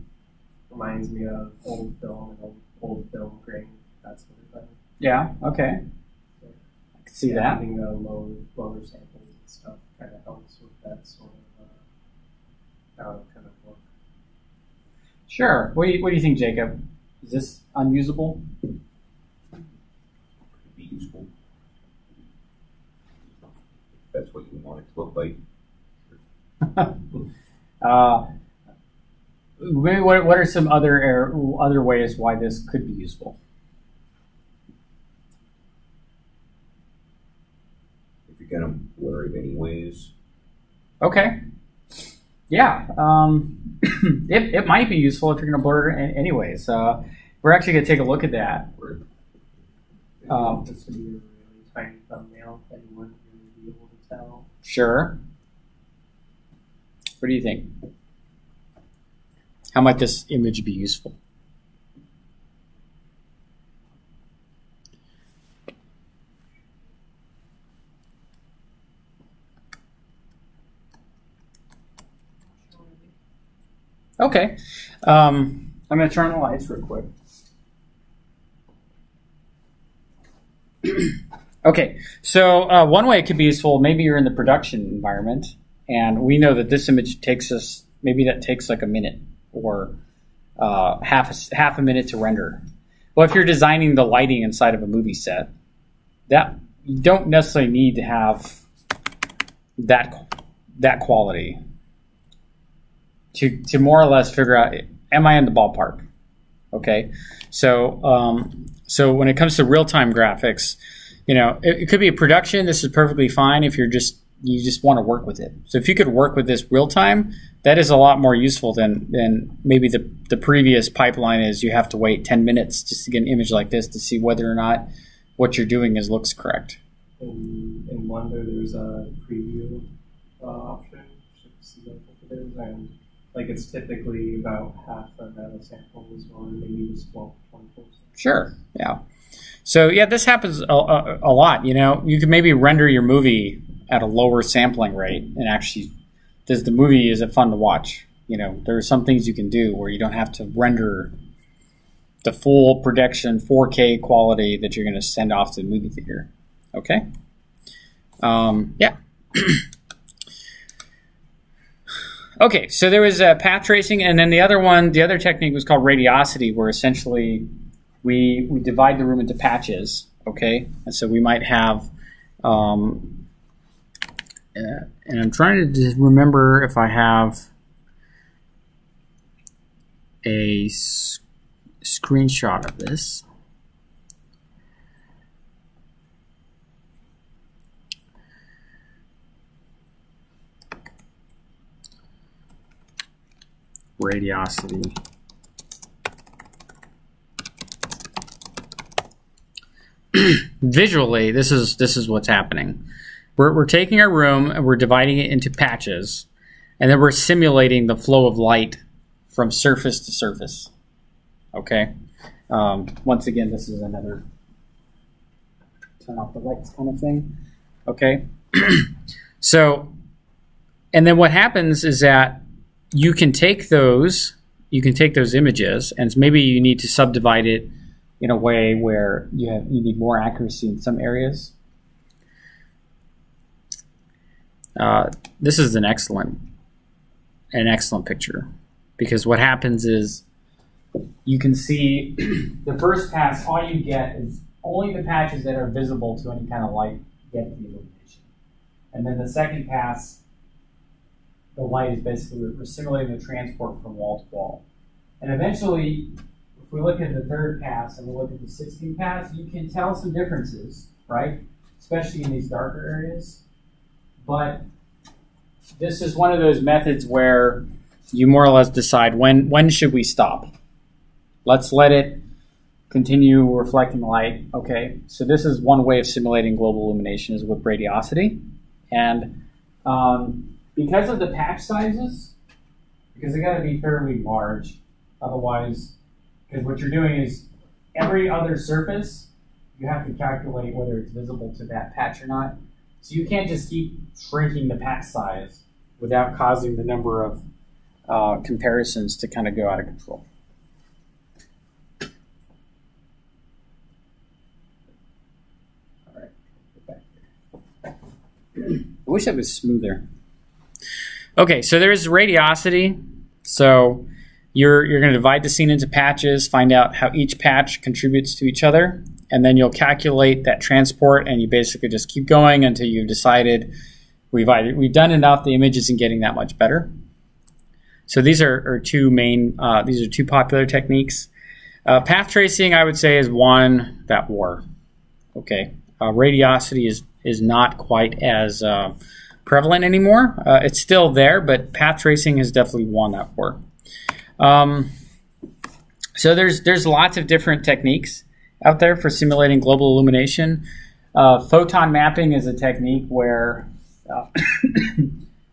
reminds me of old film and old film grain, that sort of thing. Yeah, okay. So, I can see that. having lower samples and stuff kind of helps with that sort of how it kind of work. Sure. What do you think, Jacob? Is this unusable? Could be useful. If that's what you want it to look like. Maybe what are some other ways why this could be useful? If you're gonna blur it anyways. Okay. Yeah. It might be useful if you're going to blur it anyways. We're actually going to take a look at that. This would be a really tiny thumbnail that you wouldn't really be able to tell. Sure. What do you think? How might this image be useful? Okay. I'm going to turn on the lights real quick. Okay, so one way it could be useful, maybe you're in the production environment, and we know that this image takes us, maybe that takes like a minute or half a minute to render. Well, if you're designing the lighting inside of a movie set, that you don't necessarily need to have that quality to more or less figure out, am I in the ballpark? Okay, so so when it comes to real-time graphics, you know, it could be a production. This is perfectly fine if you just want to work with it. So if you could work with this real time, that is a lot more useful than maybe the previous pipeline is. You have to wait 10 minutes just to get an image like this to see whether or not what you're doing looks correct. In Wonder, there's a preview option, see what it is, and like it's typically about half the amount of samples, or maybe just 12 to 24. Sure, yeah. So yeah, this happens a lot. You know, you can maybe render your movie at a lower sampling rate, and actually, is it fun to watch? You know, there are some things you can do where you don't have to render the full production 4K quality that you're going to send off to the movie theater. Okay. Yeah. Okay, so there was path tracing, and then the other technique was called radiosity, where essentially we divide the room into patches, okay? And so we might have, and I'm trying to remember if I have a screenshot of this. Radiosity. Visually, this is what's happening. We're taking our room and we're dividing it into patches, and then we're simulating the flow of light from surface to surface. Okay. Once again, this is another turn off the lights kind of thing. Okay. So, and then what happens is that you can take those images, and maybe you need to subdivide it in a way where you need more accuracy in some areas. This is an excellent picture, because what happens is you can see the first pass. All you get is only the patches that are visible to any kind of light get the illumination, and then the second pass, the light is basically we're simulating the transport from wall to wall. And eventually, if we look at the third pass and we look at the 16th pass, you can tell some differences, right? Especially in these darker areas. But this is one of those methods where you more or less decide when should we stop. Let's let it continue reflecting light. Okay, so this is one way of simulating global illumination is with radiosity. And because of the patch sizes, because they got to be fairly large, otherwise, because what you're doing is every other surface, you have to calculate whether it's visible to that patch or not. So you can't just keep shrinking the patch size without causing the number of comparisons to kind of go out of control. All right, get back here. I wish that was smoother. Okay, so there's radiosity. So you're going to divide the scene into patches, find out how each patch contributes to each other, and then you'll calculate that transport, and you basically just keep going until you've decided we've done enough, the image isn't getting that much better. So these are two popular techniques. Path tracing, I would say, is one that wore. Okay, radiosity is not quite as prevalent anymore. It's still there, but path tracing is definitely one that wore. So there's lots of different techniques out there for simulating global illumination. Photon mapping is a technique where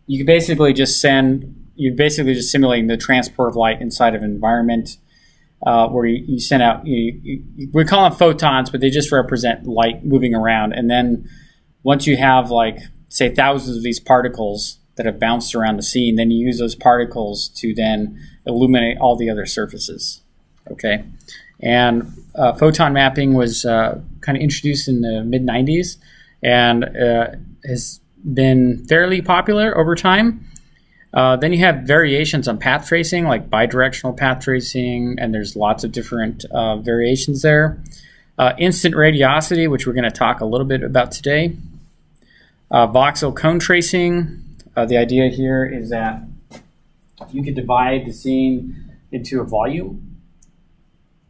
you're basically just simulating the transport of light inside of an environment where you send out, we call them photons, but they just represent light moving around. And then once you have, like, say, thousands of these particles that have bounced around the scene, then you use those particles to then illuminate all the other surfaces. Okay, and photon mapping was kind of introduced in the mid-90s and has been fairly popular over time. Then you have variations on path tracing, like bidirectional path tracing, and there's lots of different variations there. Instant radiosity, which we're going to talk a little bit about today. Voxel cone tracing. The idea here is that you could divide the scene into a volume.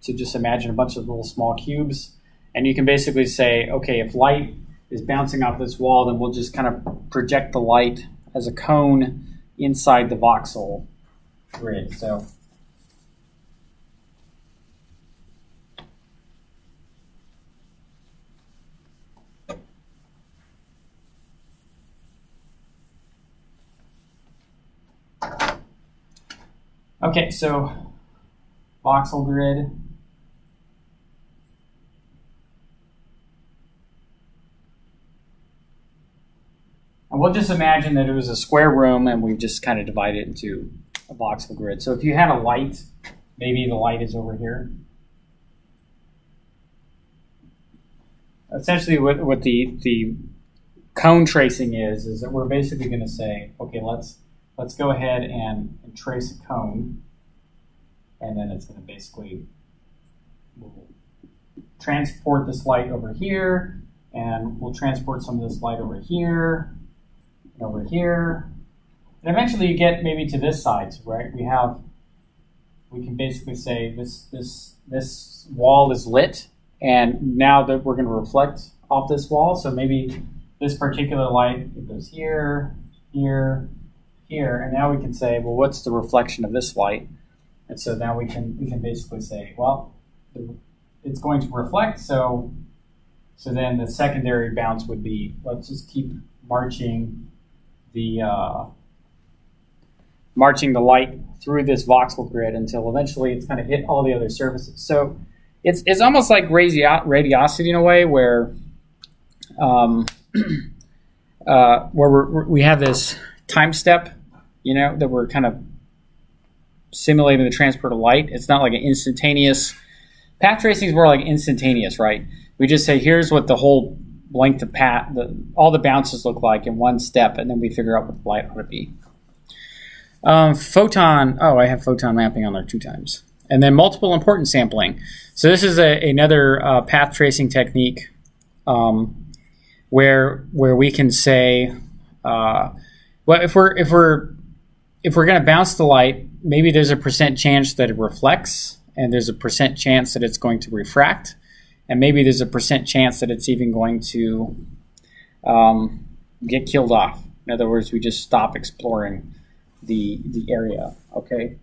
So just imagine a bunch of little small cubes, and you can basically say, okay, if light is bouncing off this wall, then we'll just kind of project the light as a cone inside the voxel grid. So okay, so voxel grid. And we'll just imagine that it was a square room and we've just kind of divided it into a voxel grid. So if you had a light, maybe the light is over here. Essentially what the cone tracing is that we're basically going to say, okay, let's go ahead and trace a cone, and then it's going to basically we'll transport this light over here, and we'll transport some of this light over here, and over here, and eventually you get maybe to this side, right? We can basically say this wall is lit, and now that we're going to reflect off this wall, so maybe this particular light, it goes here, here, here, and now we can say, well, what's the reflection of this light? And so now we can basically say, well, it's going to reflect, so then the secondary bounce would be, let's just keep marching the light through this voxel grid until eventually it's going to hit all the other surfaces. So it's almost like radiosity in a way, where we have this time step, that we're kind of simulating the transport of light. It's not like an instantaneous. Path tracing is more like instantaneous, right? We just say, here's what the whole length of path, all the bounces look like in one step, and then we figure out what the light ought to be. Photon, I have photon mapping on there 2 times. And then multiple importance sampling. So this is another path tracing technique where we can say, well, if we're going to bounce the light, maybe there's a % chance that it reflects, and there's a % chance that it's going to refract, and maybe there's a % chance that it's even going to get killed off. In other words, we just stop exploring the area. Okay.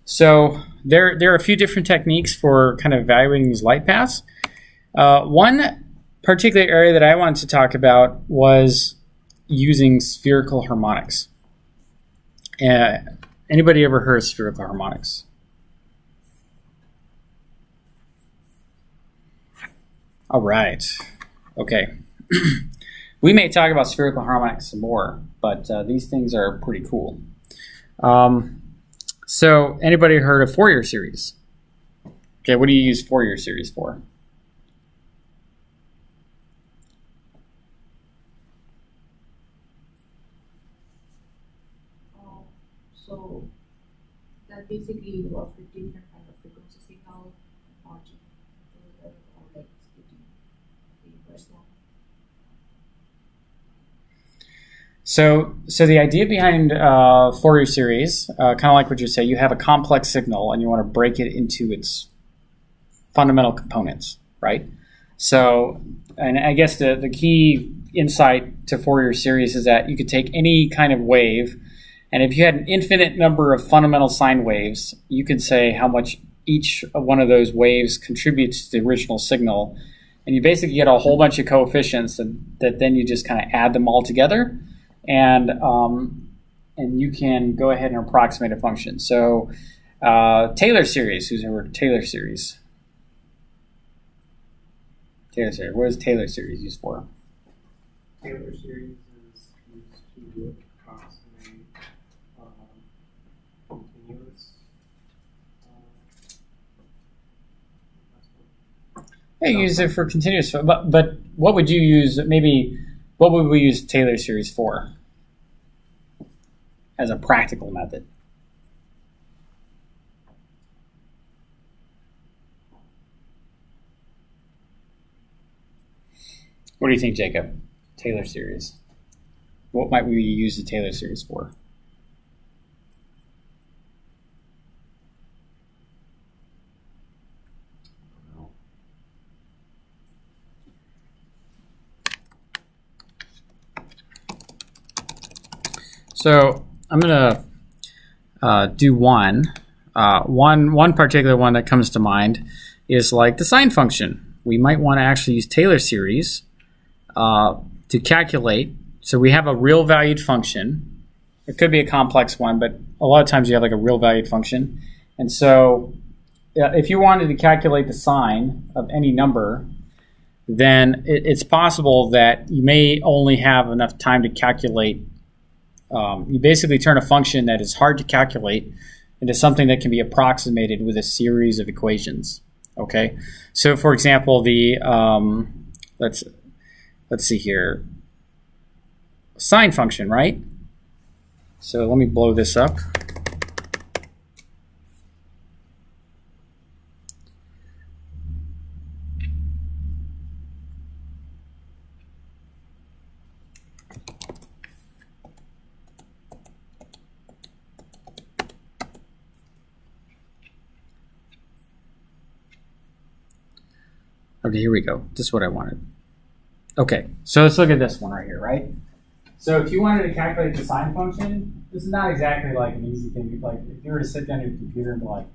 So there are a few different techniques for kind of evaluating these light paths. One particular area that I wanted to talk about was using spherical harmonics. Anybody ever heard of spherical harmonics? All right. Okay. We may talk about spherical harmonics some more, but these things are pretty cool. So anybody heard of Fourier series? Okay, what do you use Fourier series for? So that basically works with different kind of frequency signal margin or like splitting the inverse one. So the idea behind Fourier series, kind of like what you say, you have a complex signal and you want to break it into its fundamental components, right? So, and I guess the key insight to Fourier series is that you could take any kind of wave, and if you had an infinite number of fundamental sine waves, you could say how much each one of those waves contributes to the original signal, and you basically get a whole bunch of coefficients that then you just kind of add them all together, and you can go ahead and approximate a function. So Taylor series, who's ever heard of Taylor series? Taylor series. What is Taylor series used for? Taylor series is used to approximate continuous. Yeah, you use it for continuous, but what would you use? Maybe what would we use Taylor series for as a practical method? What do you think, Jacob? Taylor series. What might we use the Taylor series for? So I'm going to do one particular one that comes to mind is like the sine function. We might want to actually use Taylor series to calculate. So we have a real valued function. It could be a complex one, but a lot of times you have like a real valued function. And so if you wanted to calculate the sine of any number, then it's possible that you may only have enough time to calculate. You basically turn a function that is hard to calculate into something that can be approximated with a series of equations. Okay, so for example, the let's see here, sine function, right? So let me blow this up. Okay, here we go. This is what I wanted. Okay, so let's look at this one right here, right? So if you wanted to calculate the sine function, this is not exactly like an easy thing. Like if you were to sit down at your computer and be like,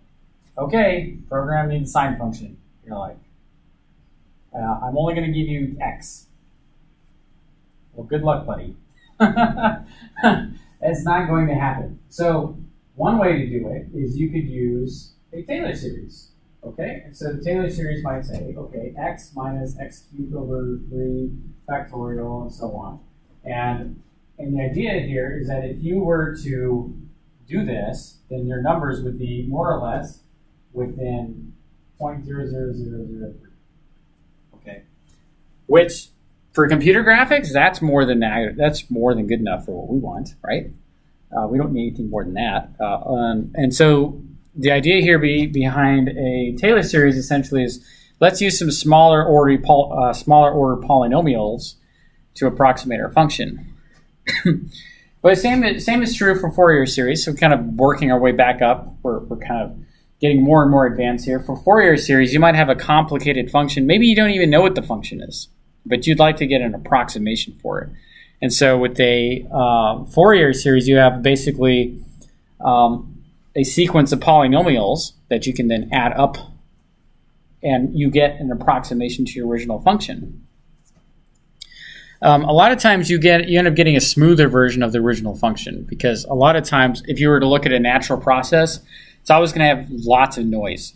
okay, program me the sine function. You're like, I'm only going to give you x. Well, good luck, buddy. It's not going to happen. So one way to do it is you could use a Taylor series. Okay, so the Taylor series might say, okay, x minus x cubed over 3 factorial and so on. And the idea here is that if you were to do this, then your numbers would be more or less within 0.00003. Okay, which for computer graphics, that's more than good enough for what we want, right? We don't need anything more than that. And so the idea here behind a Taylor series essentially is let's use some smaller order polynomials to approximate our function. But the same is true for Fourier series. So kind of working our way back up, we're kind of getting more and more advanced here. For Fourier series, you might have a complicated function. Maybe you don't even know what the function is, but you'd like to get an approximation for it. And so with a Fourier series, you have basically a sequence of polynomials that you can then add up, and you get an approximation to your original function. A lot of times you end up getting a smoother version of the original function, because a lot of times if you were to look at a natural process, it's always going to have lots of noise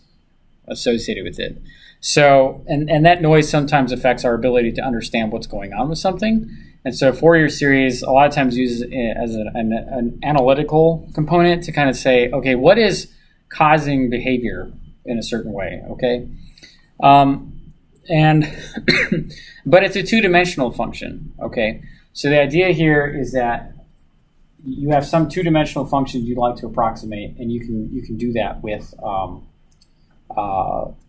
associated with it. So, and that noise sometimes affects our ability to understand what's going on with something. And so Fourier series a lot of times uses it as an analytical component to kind of say, okay, what is causing behavior in a certain way, okay? And but it's a two-dimensional function, okay? So the idea here is that you have some two-dimensional functions you'd like to approximate, and you can do that with a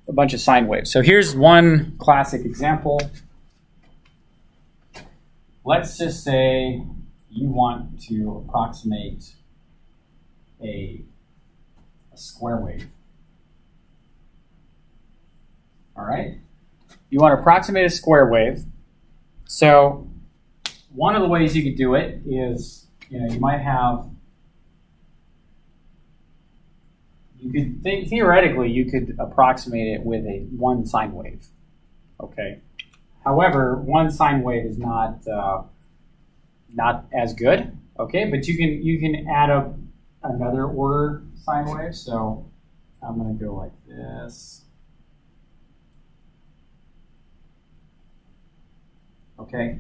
bunch of sine waves. So here's one classic example. Let's just say you want to approximate a square wave. All right? You want to approximate a square wave. So one of the ways you could do it is, you might have, theoretically, you could approximate it with one sine wave, okay? However, one sine wave is not as good, okay? But you can add up another order sine wave. So I'm going to go like this, okay?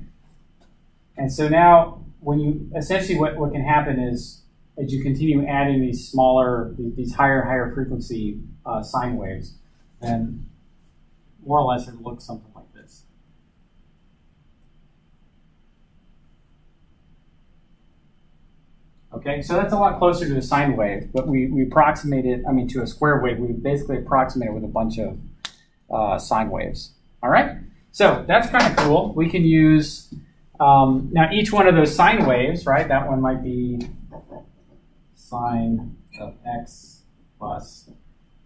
And so now, when you essentially what can happen is, as you continue adding these smaller, these higher and higher frequency sine waves, then more or less it looks something like this. Okay, so that's a lot closer to a sine wave, but we approximate it, to a square wave. We basically approximate it with a bunch of sine waves. All right, so that's kind of cool. We can use, now each one of those sine waves, right, that one might be sine of x plus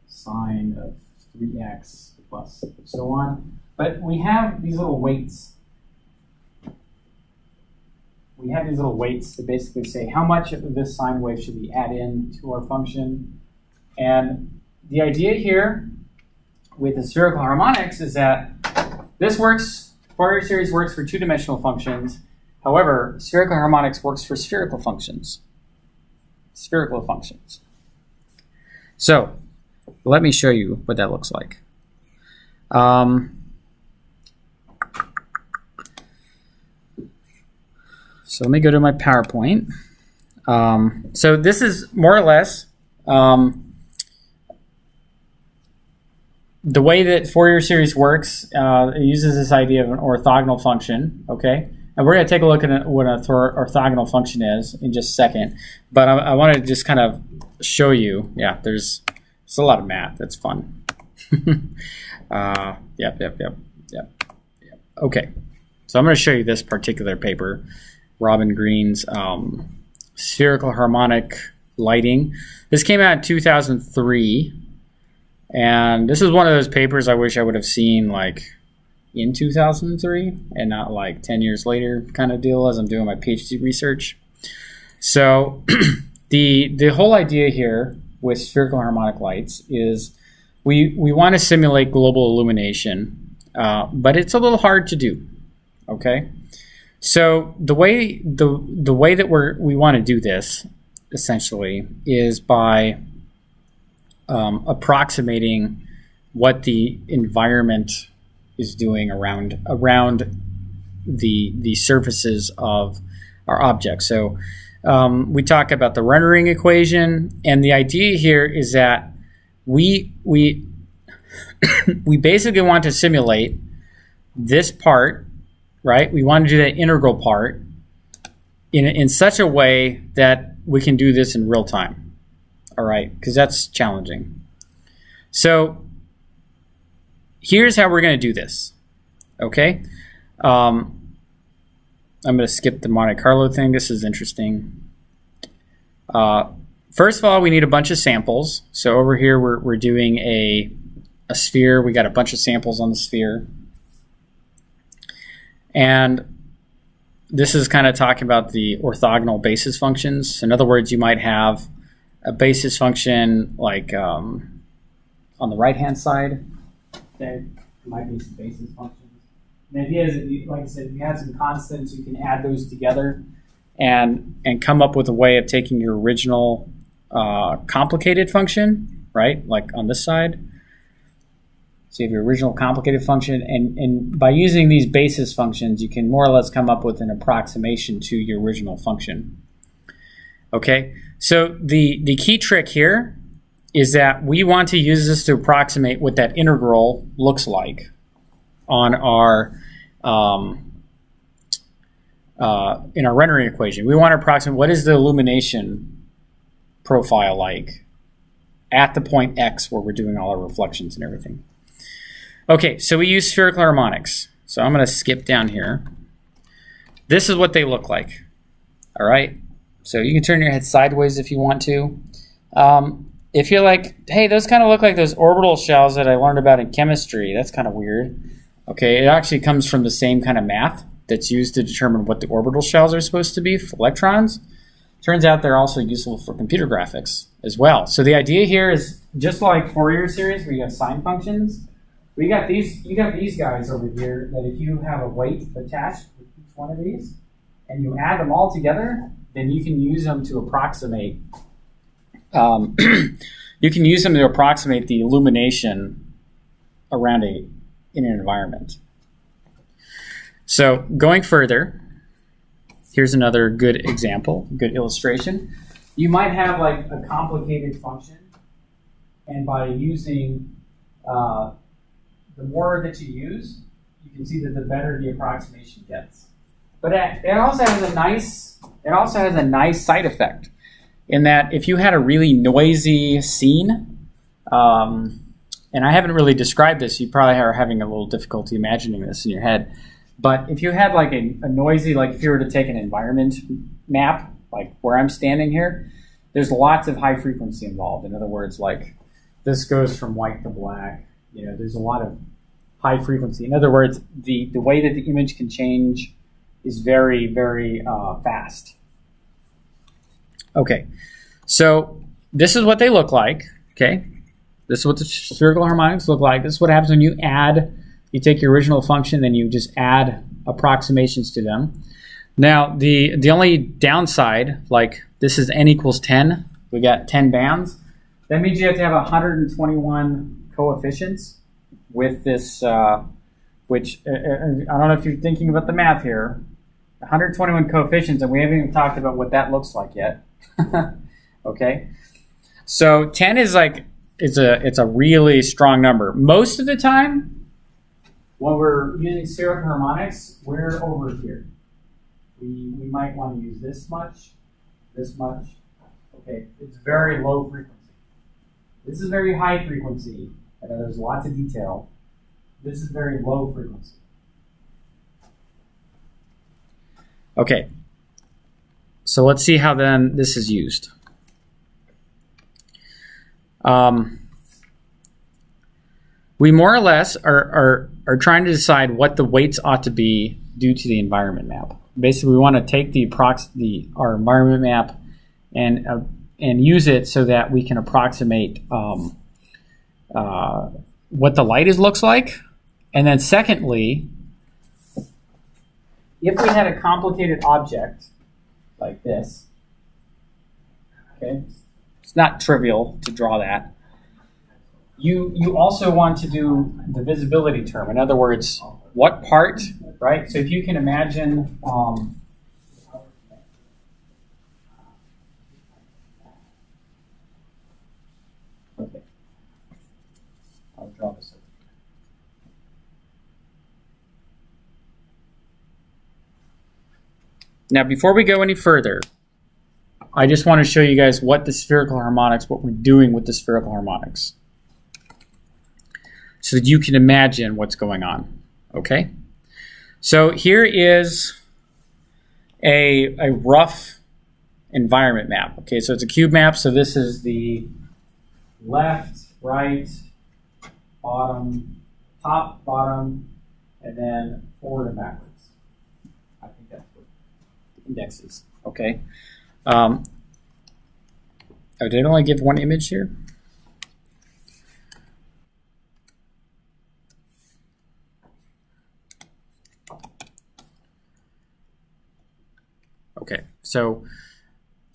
sine of 3x plus so on. But we have these little weights. We have these little weights to basically say how much of this sine wave should we add in to our function. And the idea here with the spherical harmonics is that this works, Fourier series works for two-dimensional functions. However, spherical harmonics works for spherical functions. Spherical functions. So let me show you what that looks like. So let me go to my PowerPoint. So this is more or less the way that Fourier series works. It uses this idea of an orthogonal function, okay? And we're going to take a look at what an orthogonal function is in just a second. But I want to just kind of show you. Yeah, it's a lot of math. That's fun. Yep. Okay, so I'm going to show you this particular paper, Robin Green's spherical harmonic lighting. This came out in 2003, and this is one of those papers I wish I would have seen like in 2003 and not like 10 years later kind of deal as I'm doing my PhD research. So the whole idea here with spherical harmonic lights is we want to simulate global illumination, but it's a little hard to do, okay? So the way that we want to do this essentially is by approximating what the environment is doing around the surfaces of our object. So we talk about the rendering equation, and the idea here is that we basically want to simulate this part, right? We want to do that integral part in such a way that we can do this in real time, all right? Because that's challenging. So here's how we're going to do this, okay? I'm going to skip the Monte Carlo thing. This is interesting. First of all, we need a bunch of samples. So over here, we're doing a sphere. We got a bunch of samples on the sphere. And this is kind of talking about the orthogonal basis functions. In other words, you might have a basis function like on the right-hand side. There might be some basis functions. The idea is that, like I said, if you have some constants, you can add those together and come up with a way of taking your original complicated function, right? Like on this side. So you have your original complicated function, and by using these basis functions, you can more or less come up with an approximation to your original function. Okay, so the key trick here is that we want to use this to approximate what that integral looks like on our in our rendering equation. We want to approximate what is the illumination profile like at the point X where we're doing all our reflections and everything. Okay, so we use spherical harmonics. So I'm going to skip down here. This is what they look like. All right, so you can turn your head sideways if you want to. If you're like, hey, those kind of look like those orbital shells that I learned about in chemistry, that's kind of weird. Okay, it actually comes from the same kind of math that's used to determine what the orbital shells are supposed to be for electrons. Turns out they're also useful for computer graphics as well. So the idea here is just like Fourier series where you have sine functions. You got these guys over here that if you have a weight attached with each one of these and you add them all together, then you can use them to approximate the illumination around in an environment. So going further, here's another good example, good illustration. You might have like a complicated function, and by using the more that you use, you can see that the better the approximation gets. But it also has a nice side effect in that if you had a really noisy scene, and I haven't really described this, you probably are having a little difficulty imagining this in your head. But if you had like a noisy, like if you were to take an environment map, like where I'm standing here, there's lots of high frequency involved. In other words, like this goes from white to black. You know, there's a lot of high frequency. In other words, the way that the image can change is very, very fast. Okay, so this is what they look like. Okay, this is what the spherical harmonics look like. This is what happens when you add. You take your original function, then you just add approximations to them. Now, the only downside, like this is n equals 10. We got 10 bands. That means you have to have 121 coefficients with this, which I don't know if you're thinking about the math here. 121 coefficients, and we haven't even talked about what that looks like yet. Okay, so 10 is like it's a really strong number. Most of the time, when we're using spherical harmonics, we're over here. We might want to use this much. Okay, it's very low frequency. This is very high frequency, and there's lots of detail. This is very low frequency. Okay, so let's see how then this is used. We more or less are trying to decide what the weights ought to be due to the environment map. Basically, we want to take our environment map and use it so that we can approximate what the light looks like. And then secondly, if we had a complicated object like this, okay, it's not trivial to draw that. You also want to do the visibility term. In other words, what part, right? So if you can imagine, okay, I'll draw this over. Now, before we go any further, I just want to show you guys what we're doing with the spherical harmonics, so that you can imagine what's going on, okay? So here is a rough environment map, okay? So it's a cube map, so this is the left, right, bottom, top, bottom, and then forward and backwards. I think that's what the index is, okay? Oh, did I only give one image here? Okay, so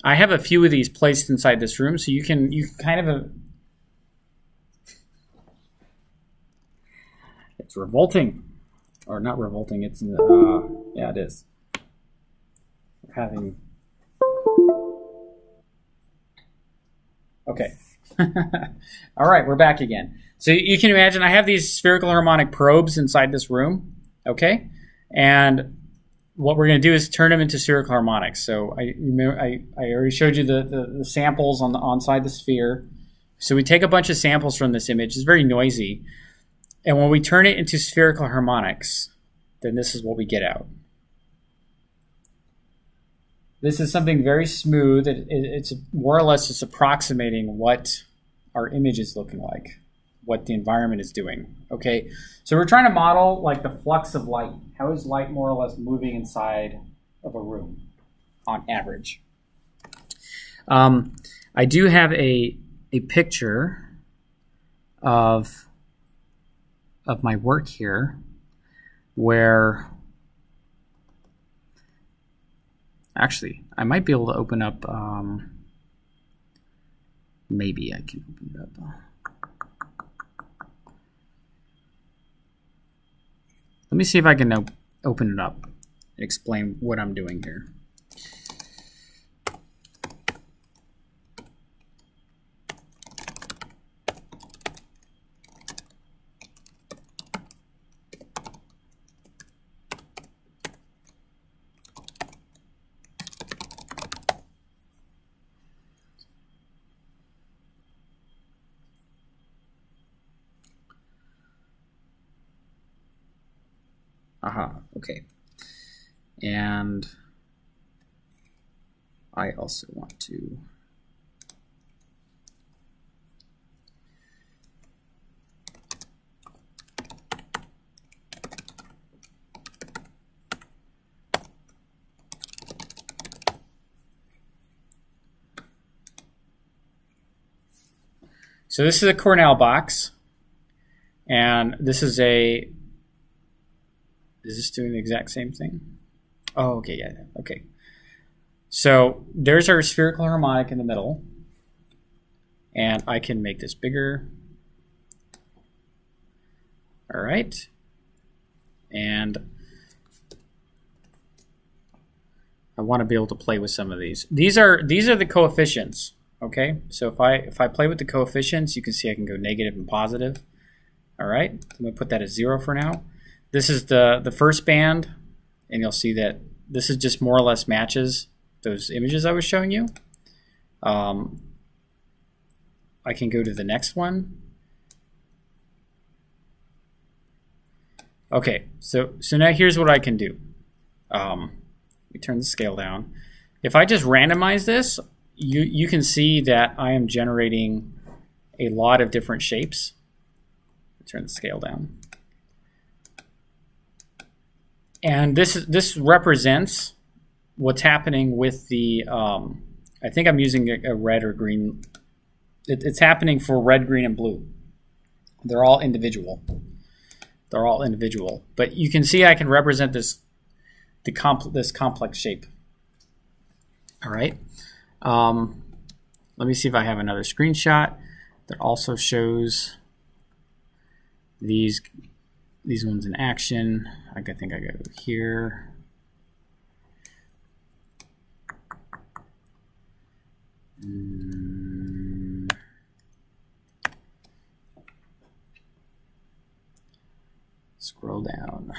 I have a few of these placed inside this room, so you can kind of It's revolting. Or not revolting, it's, yeah, it is. Having... Okay. All right, we're back again. So you can imagine I have these spherical harmonic probes inside this room, okay? And what we're going to do is turn them into spherical harmonics. So I already showed you the samples on side the sphere. So we take a bunch of samples from this image. It's very noisy. And when we turn it into spherical harmonics, then this is what we get out. This is something very smooth. It's more or less just approximating what our image is looking like, what the environment is doing. Okay, so we're trying to model like the flux of light. How is light more or less moving inside of a room on average? I do have a picture of my work here where actually I might be able to open up, maybe I can open it up. Let me see if I can open it up and explain what I'm doing here. Aha, okay. And I also want to so this is a Cornell box, and this is a... Is this doing the exact same thing? Oh, okay, yeah, okay. So there's our spherical harmonic in the middle, and I can make this bigger. All right, and I want to be able to play with some of these. These are the coefficients. Okay, so if I play with the coefficients, you can see I can go negative and positive. All right, I'm gonna put that at 0 for now. This is the first band, and you'll see that this is just more or less matches those images I was showing you. I can go to the next one. Okay, so now here's what I can do. Let me turn the scale down. If I just randomize this, you can see that I am generating a lot of different shapes. Turn the scale down. And this represents what's happening with the, I think I'm using a red or green. It's happening for red, green, and blue. They're all individual. They're all individual. But you can see I can represent this complex shape. All right. Let me see if I have another screenshot that also shows these ones in action. I think I go here. Scroll down.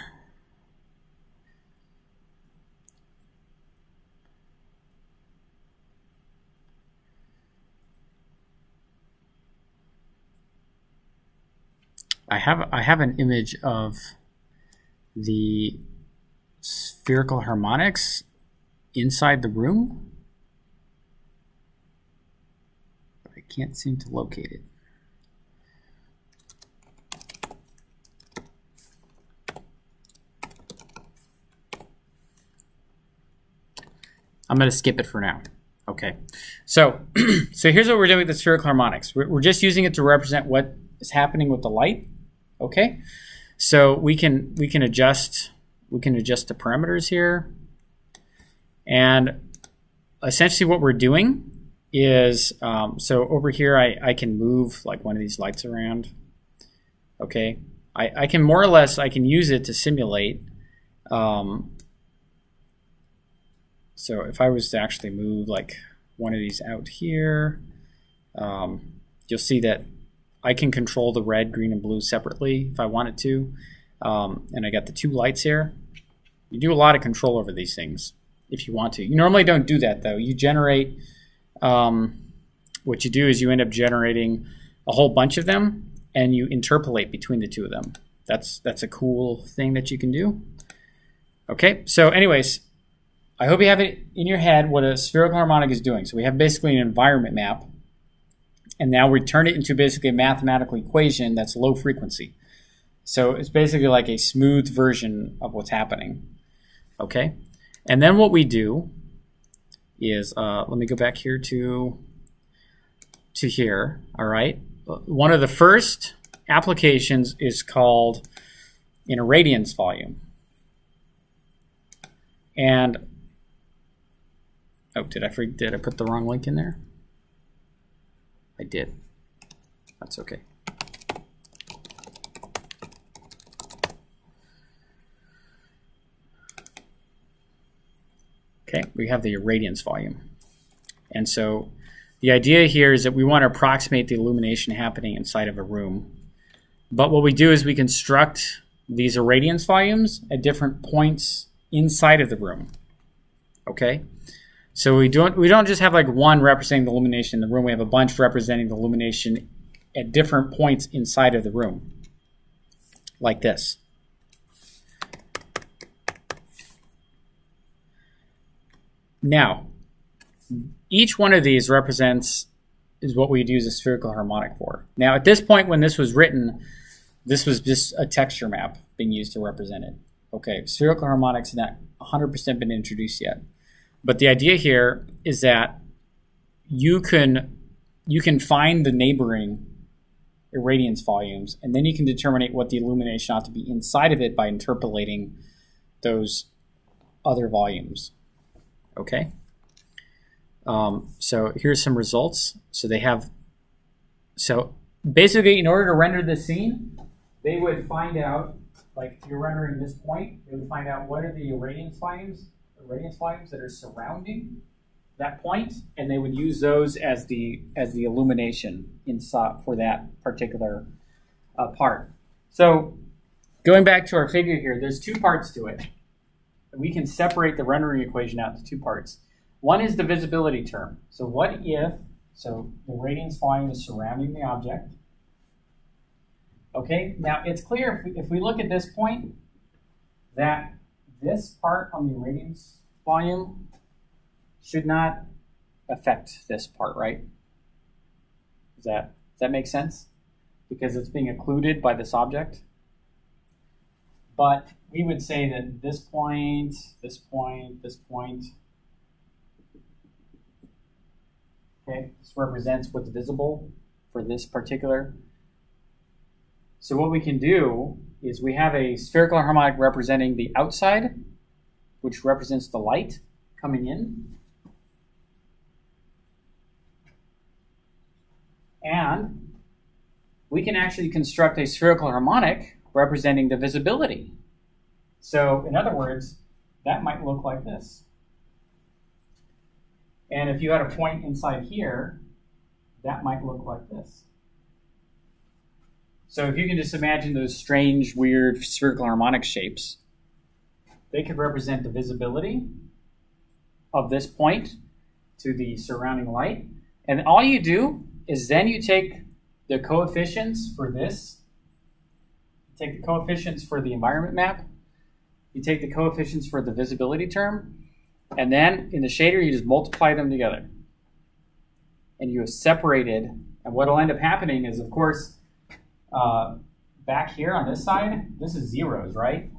I have an image of the spherical harmonics inside the room, but I can't seem to locate it. I'm going to skip it for now. Okay, so here's what we're doing with the spherical harmonics. We're just using it to represent what is happening with the light. Okay, so we can adjust the parameters here, and essentially what we're doing is so over here I can move like one of these lights around. Okay, I can more or less, I can use it to simulate. So if I was to actually move like one of these out here, you'll see that I can control the red, green, and blue separately if I wanted to. And I got the 2 lights here. You do a lot of control over these things if you want to. You normally don't do that though. You generate, what you do is you end up generating a whole bunch of them and you interpolate between the 2 of them. That's a cool thing that you can do. Okay, so anyways, I hope you have it in your head what a spherical harmonic is doing. So we have basically an environment map, and now we turn it into basically a mathematical equation that's low frequency. So it's basically like a smooth version of what's happening. Okay, and then what we do is, let me go back here to here, all right? One of the first applications is called an irradiance volume. And, oh, did I put the wrong link in there? I did. That's okay. Okay, we have the irradiance volume. And so the idea here is that we want to approximate the illumination happening inside of a room. But what we do is we construct these irradiance volumes at different points inside of the room. Okay? So we don't just have like one representing the illumination in the room. We have a bunch representing the illumination at different points inside of the room. Like this. Now, each one of these is what we'd use a spherical harmonic for. Now, at this point when this was written, this was just a texture map being used to represent it. Okay, spherical harmonics have not 100% been introduced yet. But the idea here is that you can find the neighboring irradiance volumes, and then you can determine what the illumination ought to be inside of it by interpolating those other volumes. Okay? So here's some results. So basically, in order to render this scene, they would find out, like if you're rendering this point, they would find out what are the irradiance volumes that are surrounding that point, and they would use those as the illumination inside for that particular part. So going back to our figure here, there's 2 parts to it. We can separate the rendering equation out into 2 parts. One is the visibility term. So what if, so the radiance volume is surrounding the object. Okay, now it's clear if we look at this point that this part on the irradiance volume should not affect this part, right? Does that make sense? Because it's being occluded by this object. But we would say that this point, this point, this point, okay, this represents what's visible for this particular. So what we can do is we have a spherical harmonic representing the outside, which represents the light coming in. And we can actually construct a spherical harmonic representing the visibility. So in other words, that might look like this. And if you had a point inside here, that might look like this. So if you can just imagine those strange, weird spherical harmonic shapes, they could represent the visibility of this point to the surrounding light. And all you do is then you take the coefficients for this, take the coefficients for the environment map, you take the coefficients for the visibility term, and then in the shader you just multiply them together. And you have separated, and what will end up happening is, of course, back here on this side, this is zeros, right?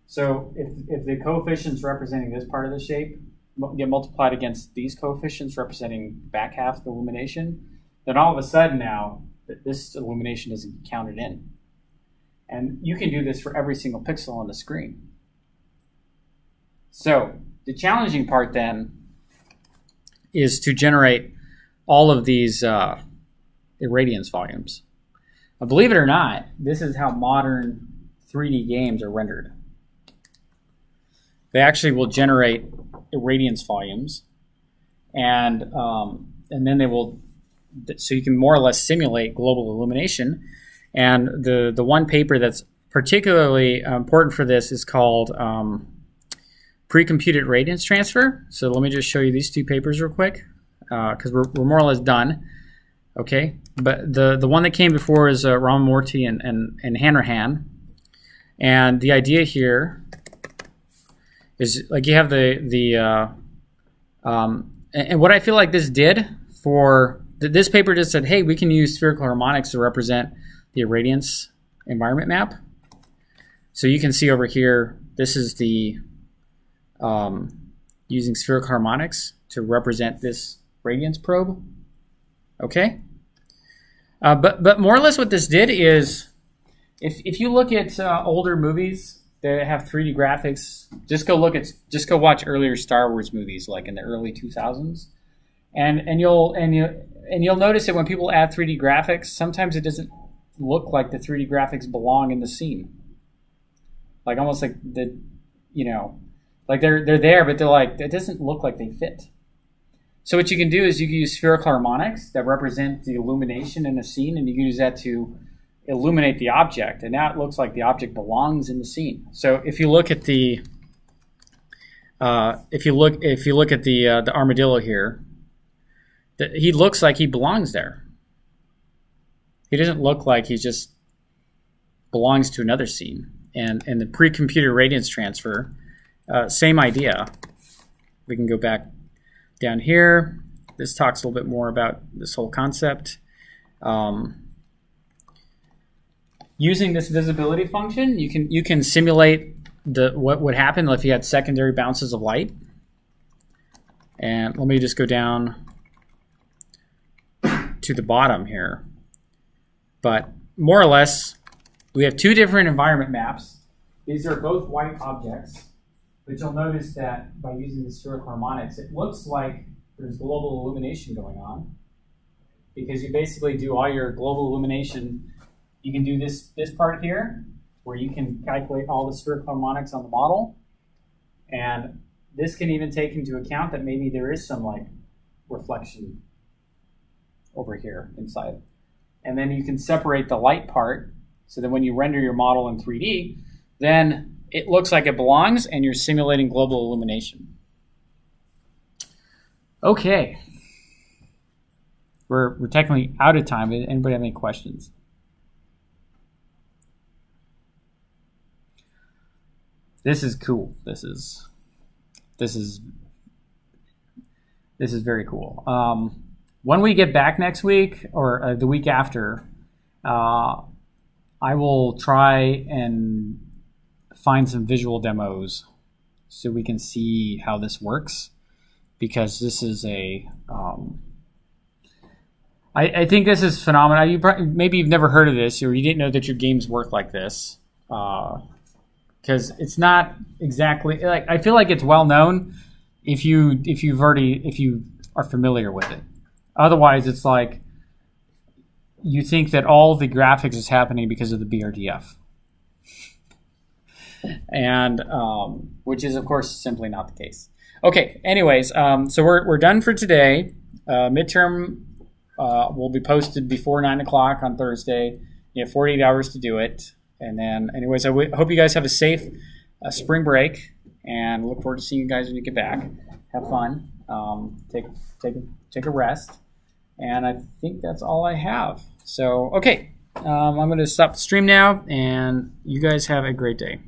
So if the coefficients representing this part of the shape get multiplied against these coefficients representing back half of the illumination, then all of a sudden now this illumination isn't counted in. And you can do this for every single pixel on the screen. So the challenging part then is to generate all of these irradiance volumes. Believe it or not, this is how modern 3D games are rendered. They actually will generate irradiance volumes, and then they will, so you can more or less simulate global illumination. And the one paper that's particularly important for this is called Pre-Computed Radiance Transfer. So let me just show you these two papers real quick, because we're more or less done. Okay, but the one that came before is Ramamurthy and Hanrahan, and the idea here is like you have and what I feel like this did for this paper just said, hey, we can use spherical harmonics to represent the irradiance environment map. So you can see over here, this is the using spherical harmonics to represent this radiance probe. Okay, but more or less what this did is, if you look at older movies that have 3D graphics, just go watch earlier Star Wars movies, like in the early 2000s, and you'll notice that when people add 3D graphics, sometimes it doesn't look like the 3D graphics belong in the scene, like almost like like they're there, but they're like, it doesn't look like they fit. So what you can do is you can use spherical harmonics that represent the illumination in a scene, and you can use that to illuminate the object, and now it looks like the object belongs in the scene. So if you look at the the armadillo here, he looks like he belongs there. He doesn't look like he just belongs to another scene. And the pre-computed radiance transfer, same idea. We can go back down here. This talks a little bit more about this whole concept. Using this visibility function, you can simulate what would happen if you had secondary bounces of light. And let me just go down to the bottom here. But more or less, we have two different environment maps. These are both white objects. But you'll notice that by using the spherical harmonics, it looks like there's global illumination going on, because you basically do all your global illumination. You can do this part here, where you can calculate all the spherical harmonics on the model, and this can even take into account that maybe there is some like reflection over here inside. And then you can separate the light part, so that when you render your model in 3D, then it looks like it belongs, and you're simulating global illumination. Okay. We're technically out of time. Anybody have any questions? This is cool. This is very cool. When we get back next week, or the week after, I will try and find some visual demos so we can see how this works, because this is I think this is phenomenal. Maybe you've never heard of this, or you didn't know that your games work like this, because it's not exactly like, I feel like it's well known if you are familiar with it. Otherwise, it's like you think that all the graphics is happening because of the BRDF. And which is, of course, simply not the case. Okay, anyways, so we're done for today. Midterm will be posted before 9 o'clock on Thursday. You have 48 hours to do it. And then, anyways, I hope you guys have a safe spring break, and look forward to seeing you guys when you get back. Have fun. Take a rest. And I think that's all I have. So, okay, I'm going to stop the stream now, and you guys have a great day.